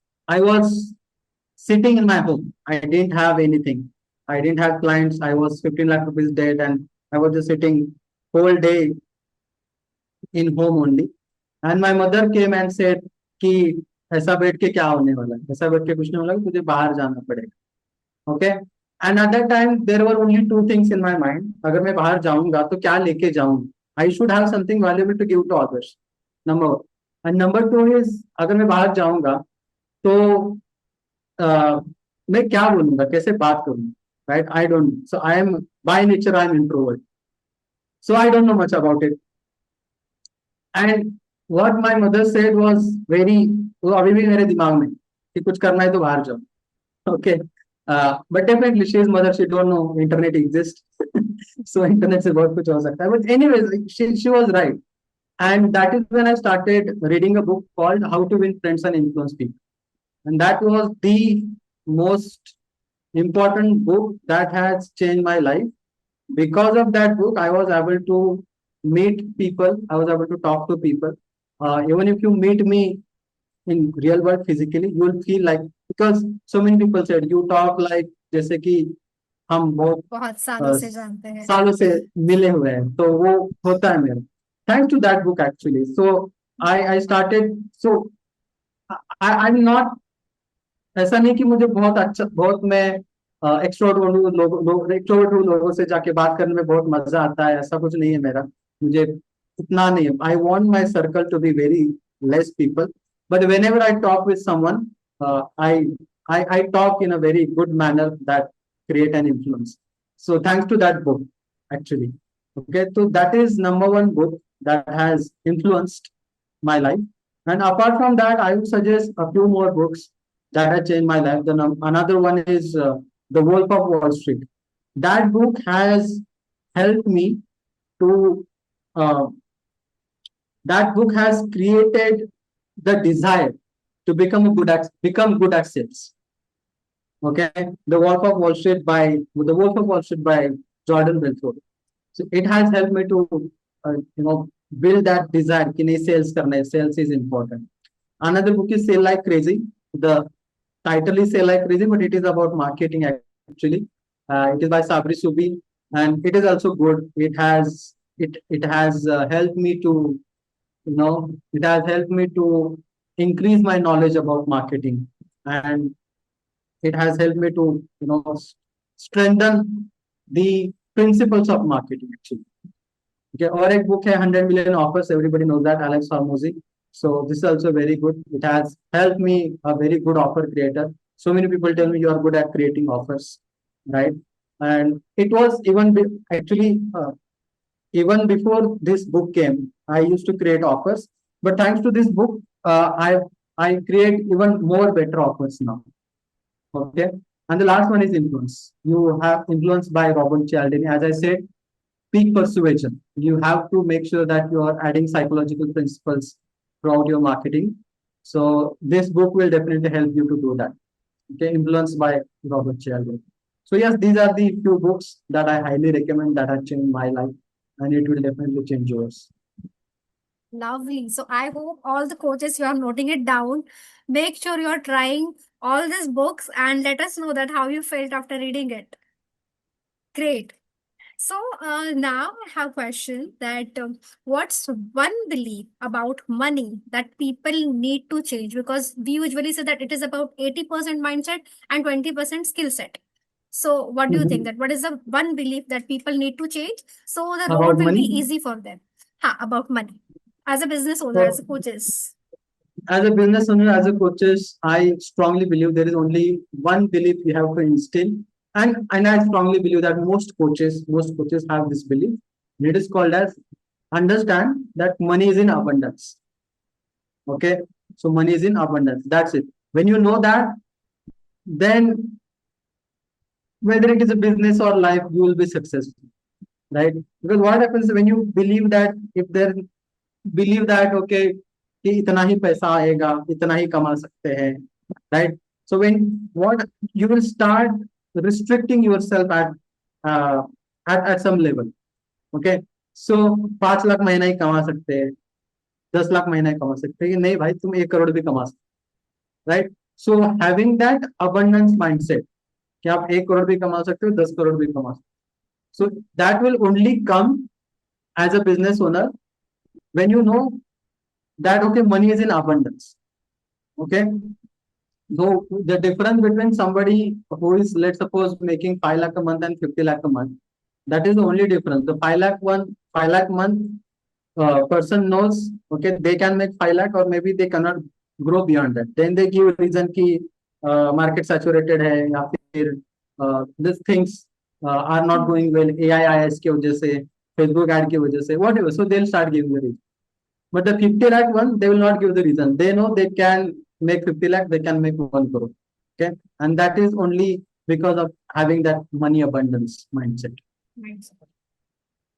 sitting in my home. I didn't have anything. I didn't have clients. I was 15 lakh rupees debt, and I was just sitting whole day in home only. And my mother came and said कि ऐसा बैठ के क्या होने वाला है, ऐसा बैठ के कुछ नहीं होने वाला, तुझे बाहर जाना पड़ेगा. Okay. And at that time there were only two things in my mind. अगर मैं बाहर जाऊंगा तो क्या लेके जाऊं. I should have something valuable to give to others. Number one. And number two is, अगर मैं बाहर जाऊंगा तो मैं क्या बोलूंगा, कैसे बात करूंगा. Right? I don't know. So I am by nature I am introvert. So I don't know much about it. And what my mother said was very, वो अभी भी मेरे दिमाग में कि कुछ करना है तो बाहर जाओ. Okay. But definitely she is mother, she don't know internet exists. So internet से बहुत कुछ हो सकता है. But anyways, she was right. And that is when I started reading a book called How to Win Friends and Influence People. And that was the most important book that has changed my life. Because of that book, I was able to meet people. I was able to talk to people. Even if you meet me in real world physically, you will feel like, because so many people said you talk like जैसे कि हम बहुत बहुत सालों से जानते हैं. सालों से मिले हुए हैं, तो वो होता है मेरा. Thanks to that book actually. So I started. So I'm not, ऐसा नहीं कि मुझे बहुत अच्छा, बहुत मैं एक्सट्रोवर्ट हूँ, एक्सट्रोवर्ट हूँ, लोगों से जाके बात करने में बहुत मजा आता है, ऐसा कुछ नहीं है मेरा. मुझे इतना नहीं है. I want my circle to be very less people. But whenever I talk with someone, I I talk in a very good manner that create an influence. So thanks to that book, actually. Okay, so that is number one book that has influenced my life. And apart from that, I would suggest a few more books that have changed my life. Another one is The Wolf of Wall Street. That book has helped me to. Uh, that book has created the desire to become good at sales. Okay, The Wolf of Wall Street by Jordan Belfort. So it has helped me to build that desire कि नहीं sales करना है, sales is important. Another book is Sell Like Crazy. The title is Sell Like Crazy, but it is about marketing actually. It is by Sabri Subi, and it is also good. It has helped me to, it has helped me to increase my knowledge about marketing, and it has helped me to strengthen the principles of marketing actually. Okay, और एक book है 100 Million Offers. Everybody knows that, Alex Hormozy. So this is also very good. It has helped me a very good offer creator. So many people tell me you are good at creating offers, right? And it was actually even before this book came, I used to create offers. But thanks to this book, I create even more better offers now. Okay. And the last one is influence. You have Influence by Robert Cialdini. As I said, peak persuasion. You have to make sure that you are adding psychological principles throughout your marketing. So this book will definitely help you to do that. Okay, Influence by Robert Cialdini. So yes, these are the few books that I highly recommend that have changed my life, and it will definitely change yours. Lovely. So I hope all the coaches, you are noting it down. Make sure you are trying all these books and let us know that how you felt after reading it. Great. So now I have a question that what's one belief about money that people need to change? Because we usually say that it is about 80% mindset and 20% skill set. So what do you think, that what is the one belief that people need to change so the road About will be money. easy for them? About money. As a business owner, as a So coaches. as a business owner, as a coaches, I strongly believe there is only one belief we have to instill. And I strongly believe that most coaches have this belief. It is called as understand that money is in abundance. Okay, so money is in abundance. That's it. When you know that, then whether it is a business or life, you will be successful, right? Because what happens when you believe that, if there believe that, okay, कि इतना ही पैसा आएगा, इतना ही कमा सकते हैं, right? So when what you will start restricting yourself uh, at some level. Okay, so 5 lakh महीना ही कमा सकते हैं, 10 लाख महीना ही कमा सकते हैं, कि नहीं भाई तुम 1 करोड़ भी कमा सकते, right? So having that abundance mindset कि आप 1 करोड़ भी कमा सकते हो, 10 करोड़ भी कमा सकते हो, so that will only come as a business owner when you know that, okay, money is in abundance. Okay, so the difference between somebody who is, let's suppose, making 5 lakh a month and 50 lakh a month, that is the only difference. The 5 lakh month person knows, okay, they can make 5 lakh, or maybe they cannot grow beyond that. Then they give reason ki market saturated hai, ya fir these things are not going well, AI IS की वजह से, Facebook ad की वजह से, whatever. So they'll start giving the reason. But the 50 lakh one, they will not give the reason. They know they can make 50 lakh, they can make 1 crore. Okay. And that is only because of having that money abundance mindset. Mindset.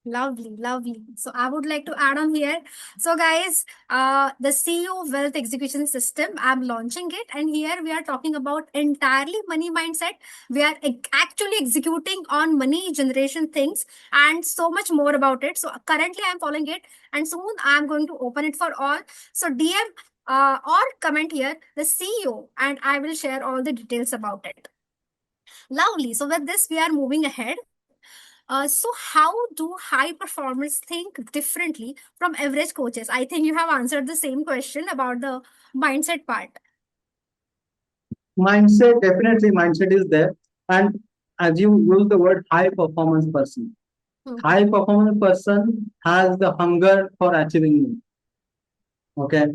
Lovely, lovely. So I would like to add on here. So guys, the CEO Wealth Execution System, I'm launching it, and here we are talking about entirely money mindset. We are actually executing on money generation things and so much more about it. So currently I'm following it, and soon I'm going to open it for all. So DM or comment here the CEO, and I will share all the details about it. Lovely. So with this, we are moving ahead. So how do high performers think differently from average coaches? I think you have answered the same question about the mindset part. Mindset, definitely mindset is there. And as you use the word high performance person, high performance person has the hunger for achieving. Okay,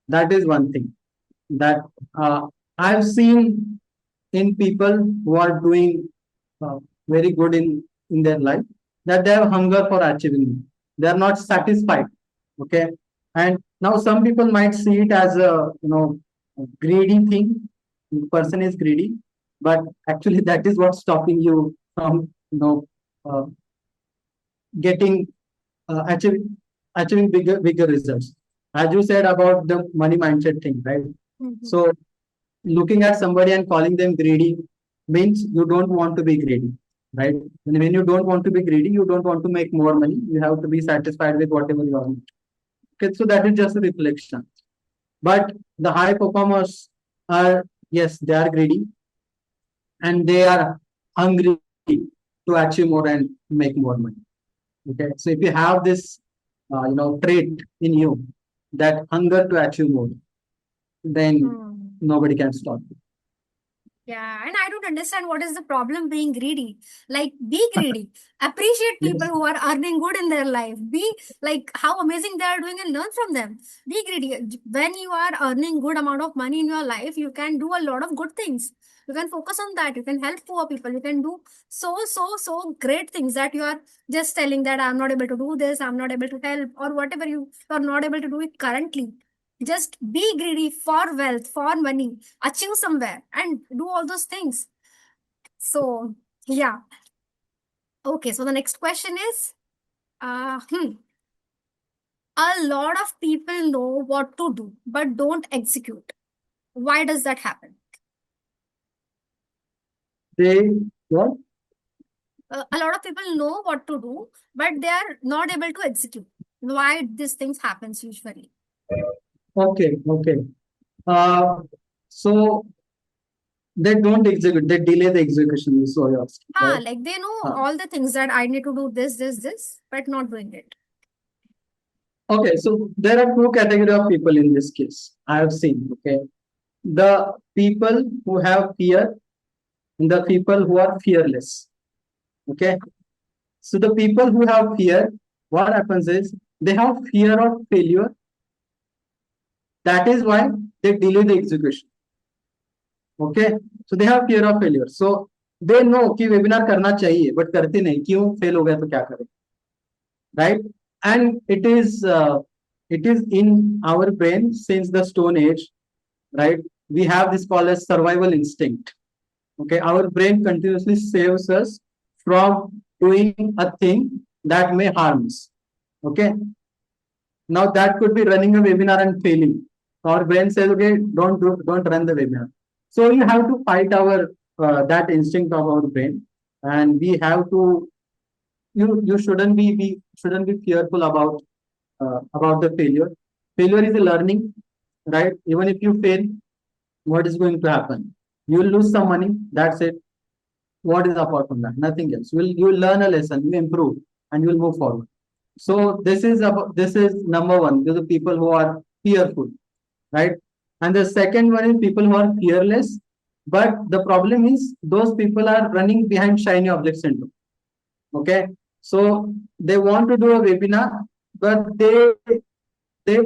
that is one thing that I've seen in people who are doing very good in their life, that they have hunger for achieving. They are not satisfied. Okay, and now some people might see it as a greedy thing. The person is greedy, but actually that is what's stopping you from uh, getting achieving bigger results. As you said about the money mindset thing, right? So looking at somebody and calling them greedy means you don't want to be greedy, right? And when you don't want to be greedy, you don't want to make more money. You have to be satisfied with whatever you are. Okay, so that is just a reflection. But the high performers are, yes, they are greedy, and they are hungry to achieve more and make more money. Okay, so if you have this, trait in you, that hunger to achieve more, then nobody can stop you. Yeah, and I don't understand what is the problem being greedy. Like, be greedy. Appreciate people who are earning good in their life. Be like how amazing they are doing and learn from them. Be greedy. When you are earning good amount of money in your life, you can do a lot of good things. You can focus on that. You can help poor people. You can do so great things that you are just telling that I'm not able to do this, I'm not able to help, or whatever you are not able to do it currently. Just be greedy for wealth, for money, achieve somewhere, and do all those things. So, yeah. Okay, so the next question is a lot of people know what to do but don't execute. Why does that happen? They what? A lot of people know what to do, but they are not able to execute. Why these things happens usually? Okay, okay. So they don't execute, they delay the execution, is what you're asking, right? Like they know all the things that I need to do this, but not doing it. Okay, so there are two category of people in this case. I have seen, okay. The people who have fear and the people who are fearless. Okay. So the people who have fear, what happens is they have fear of failure. That is why they delay the execution. Okay. So they have fear of failure. So they know कि webinar करना चाहिए, but करते नहीं. क्यों? Fail हो गया तो क्या करें? Right? And it is in our brain since the Stone Age, right? We have this called as survival instinct. Okay, our brain continuously saves us from doing a thing that may harm us. Okay, now that could be running a webinar and failing. Our brain says, okay, don't run the webinar. So you have to fight our that instinct of our brain, and we have to you shouldn't be shouldn't be fearful about the failure. Failure is a learning, right? Even if you fail, what is going to happen? You will lose some money. That's it. What is apart from that? Nothing else. You will learn a lesson, you improve, and you will move forward. So this is number one. These are people who are fearful, right? And the second one is people who are fearless. But the problem is those people are running behind shiny object syndrome. Okay, so they want to do a webinar, but they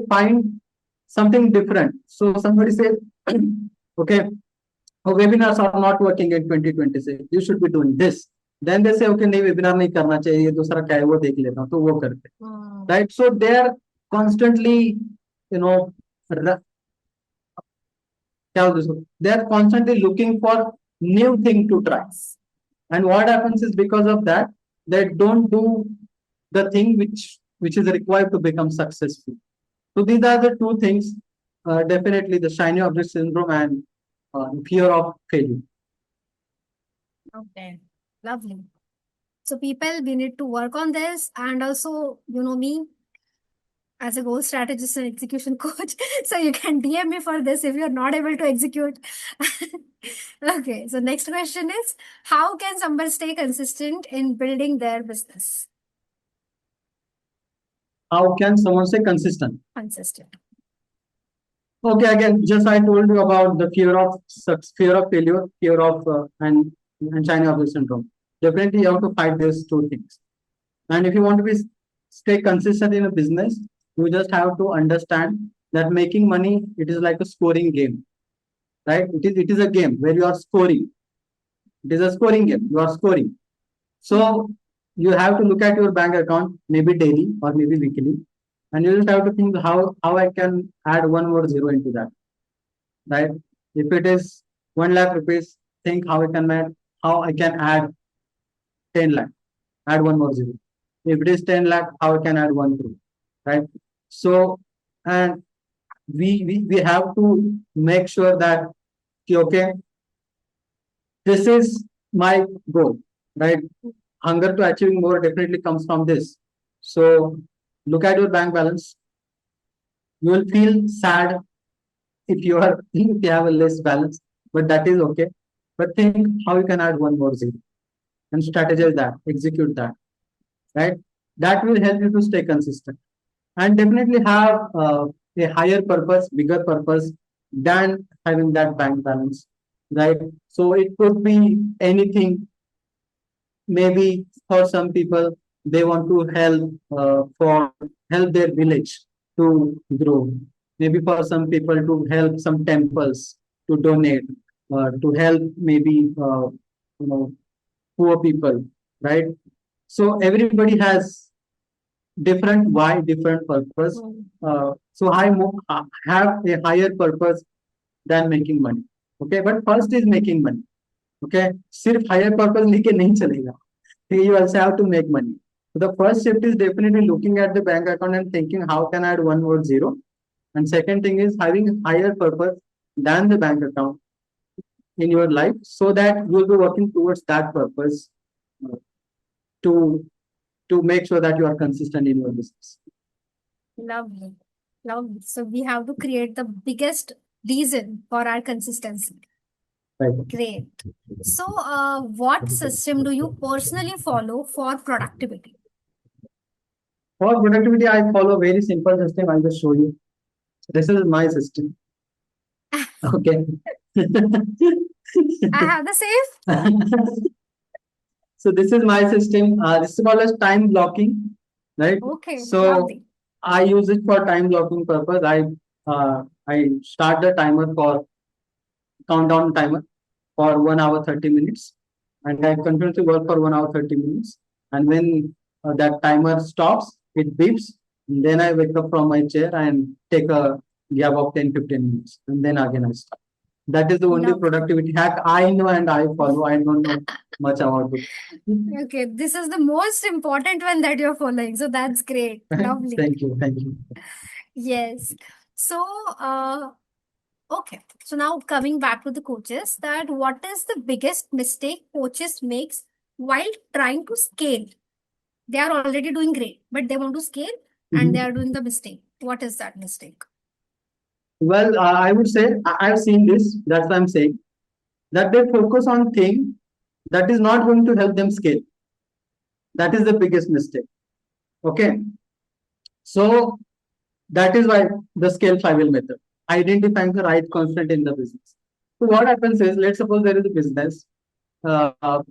find something different. So somebody says, okay, oh, webinars are not working in 2026. You should be doing this. Then they say, okay, नहीं webinar नहीं करना चाहिए, ये दूसरा क्या है वो देख लेता हूँ, तो वो करते हैं, right? So they are constantly, you know, they are constantly looking for new thing to try. And what happens is because of that, they don't do the thing which is required to become successful. So these are the two things, definitely the shiny object syndrome and fear of failure. Okay, lovely. So people, we need to work on this, and also, me as a goal strategist and execution coach. So you can DM me for this if you're not able to execute. Okay, so next question is, how can somebody stay consistent in building their business? How can someone stay consistent? Consistent. Okay, again, just I told you about the fear of failure, fear of and shiny object syndrome. Definitely, you have to fight these two things. And if you want to stay consistent in a business, you just have to understand that making money, it is like a scoring game, right? It is a game where you are scoring. It is a scoring game. You are scoring. So you have to look at your bank account maybe daily or maybe weekly, and you just have to think how I can add one more zero into that, right? If it is 1 lakh rupees, think how I can add 10 lakh, add one more zero. If it is 10 lakh, how I can add one zero, right? So and we have to make sure that okay, this is my goal, right? Hunger to achieving more definitely comes from this. So look at your bank balance. You will feel sad if you are if you have a less balance, but that is okay. But think how you can add one more zero and strategize that, execute that, right? That will help you to stay consistent and definitely have a higher purpose, bigger purpose than having that bank balance, right? So it could be anything. Maybe for some people they want to help their village to grow. Maybe for some people to help some temples to donate, to help maybe you know poor people, right? So everybody has different why, different purpose. So have a higher purpose than making money. Okay, but first is making money. Okay, सिर्फ higher purpose लेके नहीं चलेगा. You also have to make money. So the first step is definitely looking at the bank account and thinking how can I add one more zero. And second thing is having higher purpose than the bank account in your life, so that you will be working towards that purpose uh, to make sure that you are consistent in your business. Lovely. Lovely. So we have to create the biggest reason for our consistency. Right. Great. So, what system do you personally follow for productivity? For productivity, I follow very simple system. I'll just show you. This is my system. Okay. I have the same. So this is my system. This is called as time blocking, right? Okay. So lovely. I use it for time blocking purpose. I start the timer for countdown timer for 1 hour 30 minutes, and I continue to work for 1 hour 30 minutes. And when that timer stops, it beeps, and then I wake up from my chair and take a gap of 10-15 minutes, and then again I start. That is the only Love. productivity hack I know and I follow. I don't know much about it. Okay, this is the most important one that you're following. So that's great. Lovely. Thank you. Thank you. Yes. So, okay. So now coming back to the coaches, that what is the biggest mistake coaches makes while trying to scale? They are already doing great, but they want to scale and they Mhm. are doing the mistake. What is that mistake? Well, I would say I've seen this. That's what I'm saying. That they focus on thing that is not going to help them scale. That is the biggest mistake. Okay. So that is why the scale flywheel method, identifying the right constant in the business. So what happens is, let's suppose there is a business uh,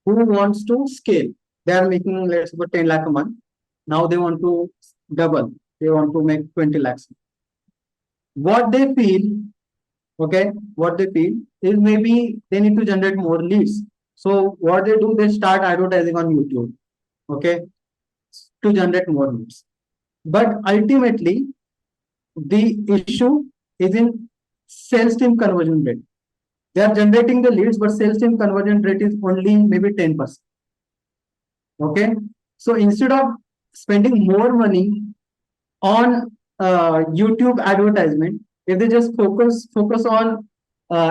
who wants to scale. They are making, let's suppose, 10 lakh a month. Now they want to double. They want to make 20 lakhs. What they feel, okay, what they feel is maybe they need to generate more leads. So what they do, they start advertising on YouTube, okay, to generate more leads. But ultimately, the issue is in sales team conversion rate. They are generating the leads, but sales team conversion rate is only maybe 10%. Okay. So instead of spending more money on YouTube advertisement, if they just focus on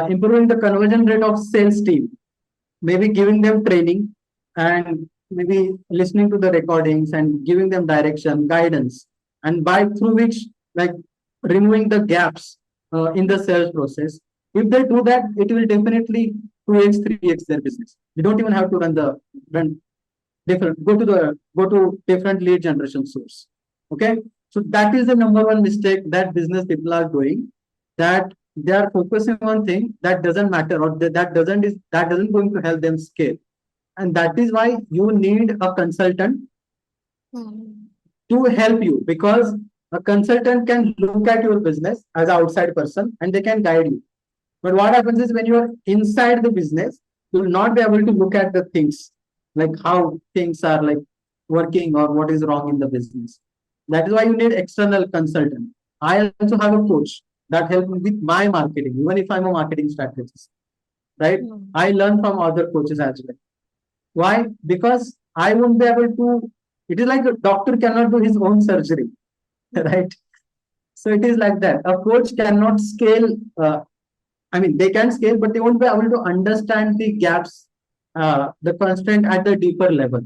improving the conversion rate of sales team, maybe giving them training and maybe listening to the recordings and giving them direction, guidance, and by through which, like, removing the gaps in the sales process. If they do that, it will definitely 2x, 3x their business. You don't even have to run different, go to different lead generation source. Okay. So that is the number one mistake that business people are doing, that they are focusing on things that doesn't matter, or that doesn't going to help them scale. And that is why you need a consultant Hmm. to help you, because a consultant can look at your business as an outside person and they can guide you. But what happens is, when you are inside the business, you will not be able to look at the things, like how things are like working or what is wrong in the business. That is why you need external consultant. I also have a coach that helps me with my marketing, even if I'm a marketing strategist, right? Hmm. I learn from other coaches as well. Why? Because I won't be able to. It is like a doctor cannot do his own surgery, right? So it is like that. A coach cannot scale. I mean, they can scale, but they won't be able to understand the gaps, the constraint at the deeper level.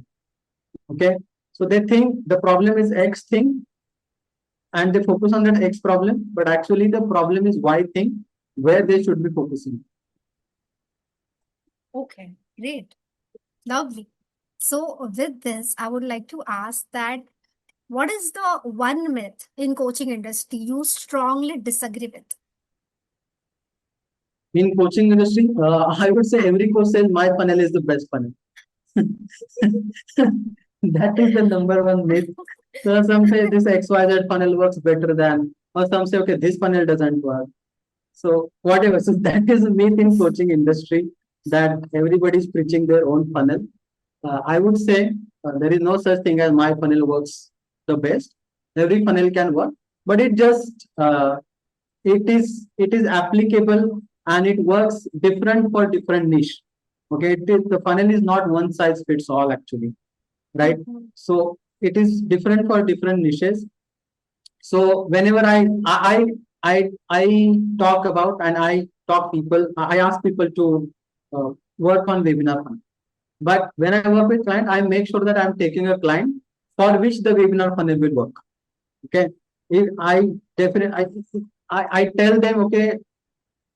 Okay. So they think the problem is X thing and they focus on that X problem, but actually the problem is Y thing where they should be focusing. Okay, great. Lovely. So with this, I would like to ask that what is the one myth in coaching industry you strongly disagree with? In coaching industry, I would say every coach says my funnel is the best funnel. That is the number one myth. So some say this XYZ funnel works better than, or some say, okay, this funnel doesn't work. So whatever. So that is a myth in coaching industry, that everybody is preaching their own funnel. I would say there is no such thing as my funnel works the best. Every funnel can work, but it is applicable and it works different for different niche. Okay, the funnel is not one size fits all actually, right? Mhm. So it is different for different niches. So whenever I talk about, and I ask people to work on webinar funnel. But when I work with client, I make sure that I'm taking a client for which the webinar funnel will work. Okay, if I definitely I tell them, okay,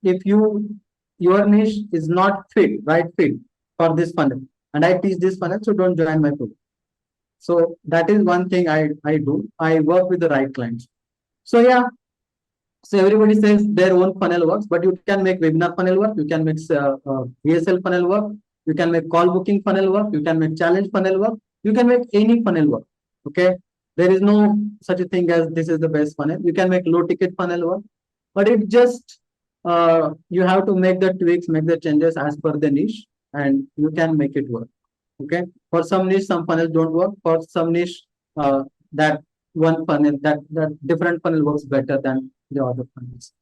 if your niche is not right fit for this funnel, and I teach this funnel, so don't join my program. So that is one thing I do. I work with the right clients. So yeah, so everybody says their own funnel works, but you can make webinar funnel work, you can make VSL funnel work, you can make call booking funnel work, you can make challenge funnel work, you can make any funnel work. Okay, there is no such a thing as this is the best funnel. You can make low ticket funnel work, but it just you have to make the tweaks, make the changes as per the niche, and you can make it work. Okay, for some niche, some funnels don't work. For some niche, that one funnel, that different funnel works better than the other funnels.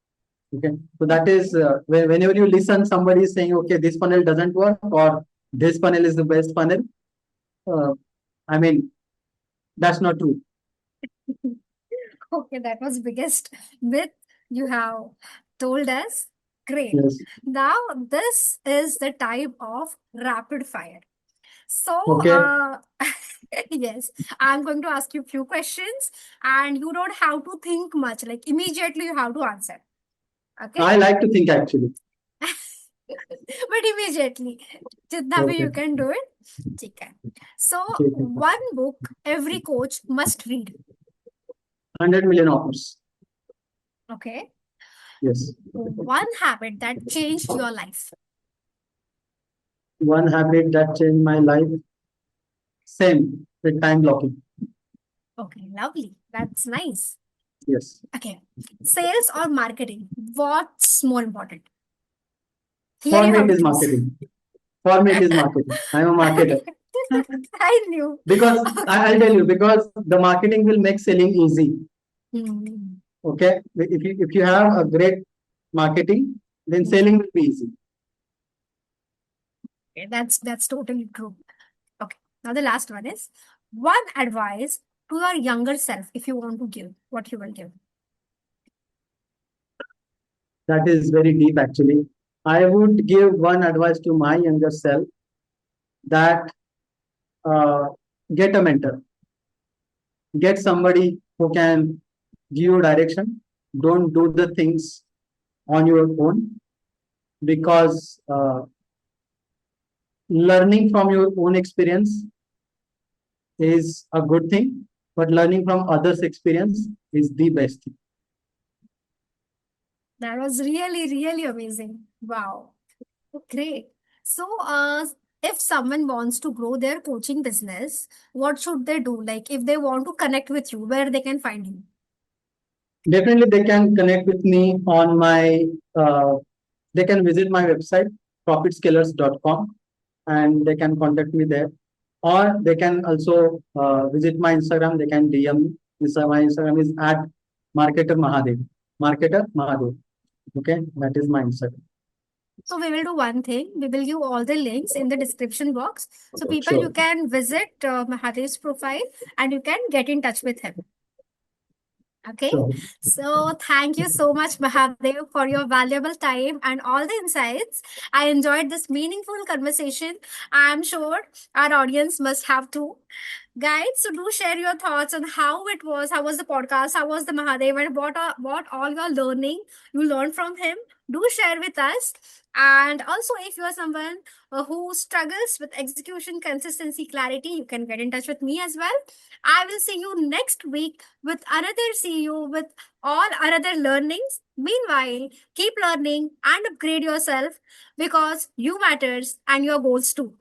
Okay, so that is whenever you listen, somebody is saying, okay, this funnel doesn't work, or this funnel is the best funnel. Uh, I mean, that's not true. Okay, that was biggest myth you have told us. Great. Yes. Now this is the type of rapid fire. So, Okay. yes, I'm going to ask you a few questions, and you don't have to think much. Like immediately, you have to answer. Okay, I like to think actually. but immediately, जितना भी Okay. you can do it. ठीक है. So, Okay. one book every coach must read. 100 million offers. Okay, Yes. one habit that changed your life. One habit that changed my life. Same with time blocking. Okay, lovely. That's nice. Yes. Okay, sales or marketing? What's more important? Here For you me, have it to is choose. marketing. For me, it is marketing. I am a marketer. I knew. Because Okay. I'll tell you, because the marketing will make selling easy. Hmm. Okay. If you have a great marketing, then Hmm. selling will be easy. Okay, that's totally true. Okay. Now the last one is one advice to your younger self if you want to give what you will give. That is very deep actually. I would give one advice to my younger self, that uh, get a mentor, get somebody who can give you direction. Don't do the things on your own, because learning from your own experience is a good thing, but learning from others' experience is the best thing. That was really, really amazing. Wow. Great. So, if someone wants to grow their coaching business, what should they do? Like, if they want to connect with you, where they can find you? Definitely, they can connect with me on my. They can visit my website profitscalers.com, and they can contact me there, or they can also visit my Instagram. They can DM me. My Instagram is at marketer Mahadev. Marketer Mahadev. Okay, that is my Instagram. So, we will do one thing. We will give all the links in the description box. So, people, you Sure. can visit Mahadev's profile and you can get in touch with him. Okay. Sure. So, thank you so much, Mahadev, for your valuable time and all the insights. I enjoyed this meaningful conversation. I'm sure our audience must have too. Guys, so do share your thoughts on how was the podcast, how was the Mahadev, and what all you're learning, you learned from him. Do share with us. And also, if you are someone who struggles with execution, consistency, clarity, you can get in touch with me as well. I will see you next week with another CEO with all another learnings. Meanwhile, keep learning and upgrade yourself because you matters and your goals too.